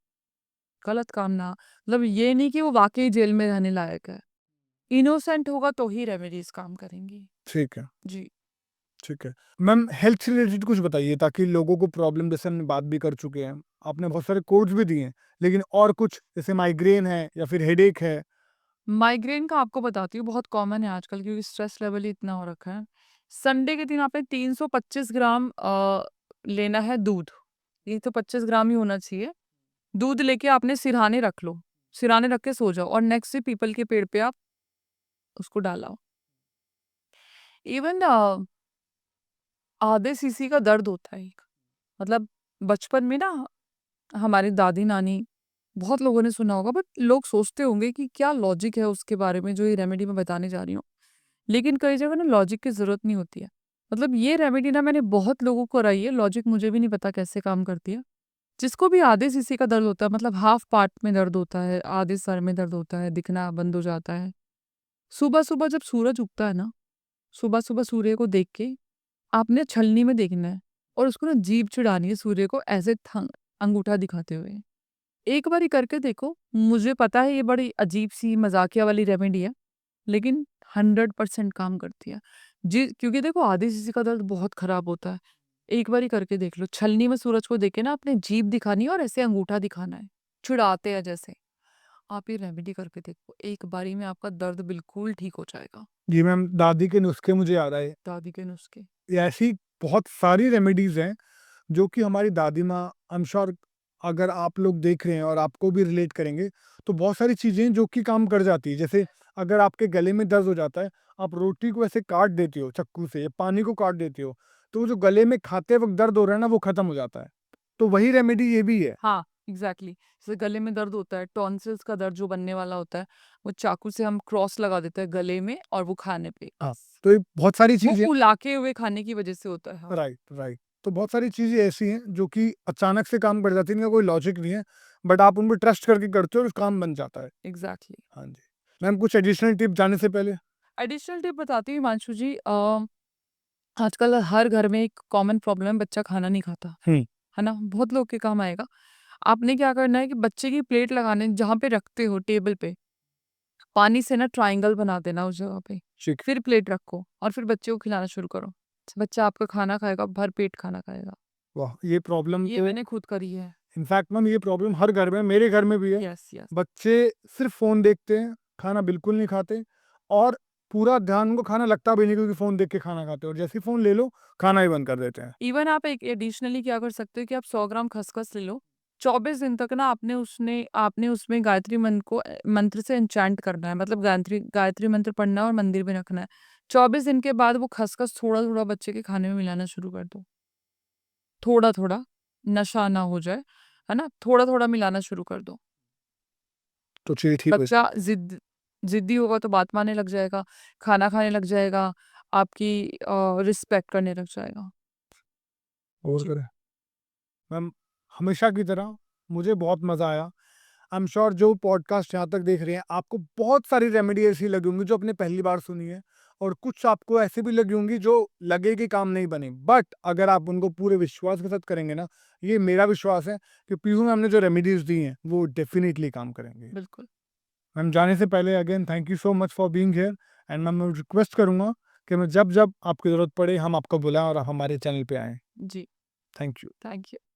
गलत काम ना मतलब ये नहीं कि वो वाक़ई जेल में रहने लायक है। इनोसेंट होगा तो ही रेमेडीज़ काम करेंगी। ठीक है, जी। ठीक है। मैम हेल्थ से रिलेटेड कुछ बताइए ताकि लोगों को प्रॉब्लम जैसे हमने बात भी कर चुके हैं, आपने बहुत सारे कोड्स भी दिए हैं, लेकिन और कुछ जैसे माइग्रेन है या फिर हेडेक है? माइग्रेन का आपको बताती हूँ, बहुत कॉमन है आजकल क्योंकि स्ट्रेस लेवल ही इतना हो रखा है। संडे के दिन आपने 325 ग्राम लेना है दूध। 325 ग्राम ही होना चाहिए। दूध लेके आपने सिरहाने रख लो। सिरहाने रख के सो जाओ और नेक्स्ट डे पीपल के पेड़ पे आप उसको डालाओ। इवन आधे सीसी का दर्द होता है एक। मतलब बचपन में ना हमारी दादी-नानी बहुत लोगों ने सुना होगा बट लोग सोचते होंगे कि क्या लॉजिक है उसके बारे में जो ये रेमेडी मैं बताने जा रही हूँ। लेकिन कई जगह ना लॉजिक की ज़रूरत नहीं होती है। मतलब ये रेमेडी ना मैंने बहुत लोगों को कराई है, लॉजिक मुझे भी नहीं पता कैसे काम करती है। जिसको भी आधे शीशे का दर्द होता है मतलब हाफ पार्ट में दर्द होता है, आधे सर में दर्द होता है, दिखना बंद हो जाता है। सुबह-सुबह जब सूरज उगता है ना, सुबह-सुबह सूर्य को देख के आपने छलनी में देखना है और उसको ना जीभ चिढ़ानी है सूर्य को ऐसे अंगूठा दिखाते हुए। एक बारी करके देखो, मुझे पता है ये बड़ी अजीब-सी मज़ाकिया वाली रेमेडी है। लेकिन 100% काम करती है। जी, क्योंकि देखो आधी शीशी का दर्द बहुत खराब होता है। एक बारी करके देख लो, छलनी में सूरज को देख के ना अपनी जीभ दिखानी है और ऐसे अंगूठा दिखाना है, चिढ़ाते हैं जैसे। आप ये रेमेडी करके देखो, एक बारी में आपका दर्द बिल्कुल ठीक हो जाएगा। जी मैम, दादी के नुस्खे मुझे याद आए। दादी के नुस्खे। ये ऐसी बहुत सारी रेमेडीज़ हैं जो कि हमारी दादी माँ, आई एम श्योर अगर आप लोग देख रहे हैं और आपको भी रिलेट करेंगे, तो बहुत सारी चीज़ें जो कि काम कर जाती है। जैसे अगर आपके गले में दर्द हो जाता है, आप रोटी को ऐसे काट देते हो चाकू से या पानी को काट देते हो, तो वो जो गले में खाते वक़्त दर्द हो रहा है ना, वो खत्म हो जाता है। तो वही रेमेडी ये भी है। हाँ, एग्ज़ैक्टली। जैसे गले में दर्द होता है, टॉन्सिल्स का दर्द जो बनने वाला होता है, वो चाकू से हम क्रॉस लगा देते हैं गले में और वो खाने पे हाँ, बस। तो ये बहुत सारी वो चीज़ें उलाके हुए खाने की वज़ह से होता है। हाँ, राइट, राइट। तो बहुत सारी चीज़ें ऐसी हैं जो कि अचानक से काम कर जाती हैं, इनका कोई लॉजिक नहीं है, बट आप उन पे ट्रस्ट करके करते हो और काम बन जाता है। एग्ज़ैक्टली। हाँ जी। मैम कुछ एडिशनल टिप जाने से पहले? एडिशनल टिप बताती हूँ हिमांशु जी आजकल हर घर में एक कॉमन प्रॉब्लम है बच्चा खाना नहीं खाता, हुँ, है ना? बहुत लोग के काम आएगा। आपने क्या करना है कि बच्चे की प्लेट लगाने जहाँ पे रखते हो टेबल पे, पानी से ना ट्रायंगल बना देना उस जगह पे। ठीक। फिर प्लेट रखो और फिर बच्चे को खिलाना शुरू करो। बच्चा आपका खाना खाएगा, भर पेट खाना खाएगा। वाह! ये प्रॉब्लम ये तो मैंने खुद करी है। इनफैक्ट मैम ये प्रॉब्लम हर घर में है, मेरे घर में भी है। Yes, yes. बच्चे सिर्फ़ फ़ोन देखते हैं, खाना बिल्कुल नहीं खाते और पूरा ध्यान उनको खाना लगता भी नहीं क्योंकि फ़ोन देख के खाना खाते हैं और जैसे ही फ़ोन ले लो, खाना ही बंद कर देते हैं। इवन आप एक एडिशनली क्या कर सकते हो कि आप 100 ग्राम खसखस ले लो। 24 दिन तक ना आपने उसमें गायत्री मंत्र से एन्चैंट करना है। मतलब गायत्री गायत्री मंत्र पढ़ना है और मंदिर में रखना है। 24 दिन के बाद वो खसखस थोड़ा-थोड़ा बच्चे के खाने में मिलाना शुरू कर दो। थोड़ा-थोड़ा, नशा ना हो जाए, है ना? थोड़ा-थोड़ा मिलाना शुरू कर दो। तो चलिए ठीक है। बच्चा ज़िद्दी होगा तो बात मानने लग जाएगा, खाना खाने लग जाएगा, आपकी रिस्पेक्ट करने लग जाएगा। गौर जी। करें। मैम, हमेशा की तरह मुझे बहुत मज़ा आया। आई एम श्योर जो पॉडकास्ट यहाँ तक देख रहे हैं, आपको बहुत सारी रेमेडी ऐसी लगी होंगी जो आपने पहली बार सुनी है, और कुछ आपको ऐसी भी लगी होंगी जो लगे कि काम नहीं बने। बट अगर आप उनको पूरे विश्वास के साथ करेंगे ना, ये मेरा विश्वास है कि पीहू मैम ने जो रेमेडीज़ दी हैं, वो डेफ़िनिटली काम करेंगे। बिल्कुल। मैम, जाने से पहले again thank you so much for being here, and ma'am मैं रिक्वेस्ट करूँगा कि मैं जब-जब आपकी ज़रूरत पड़े हम आपको बुलाएँ और आप हमारे चैनल पे आएँ। जी, थैंक यू। Thank you.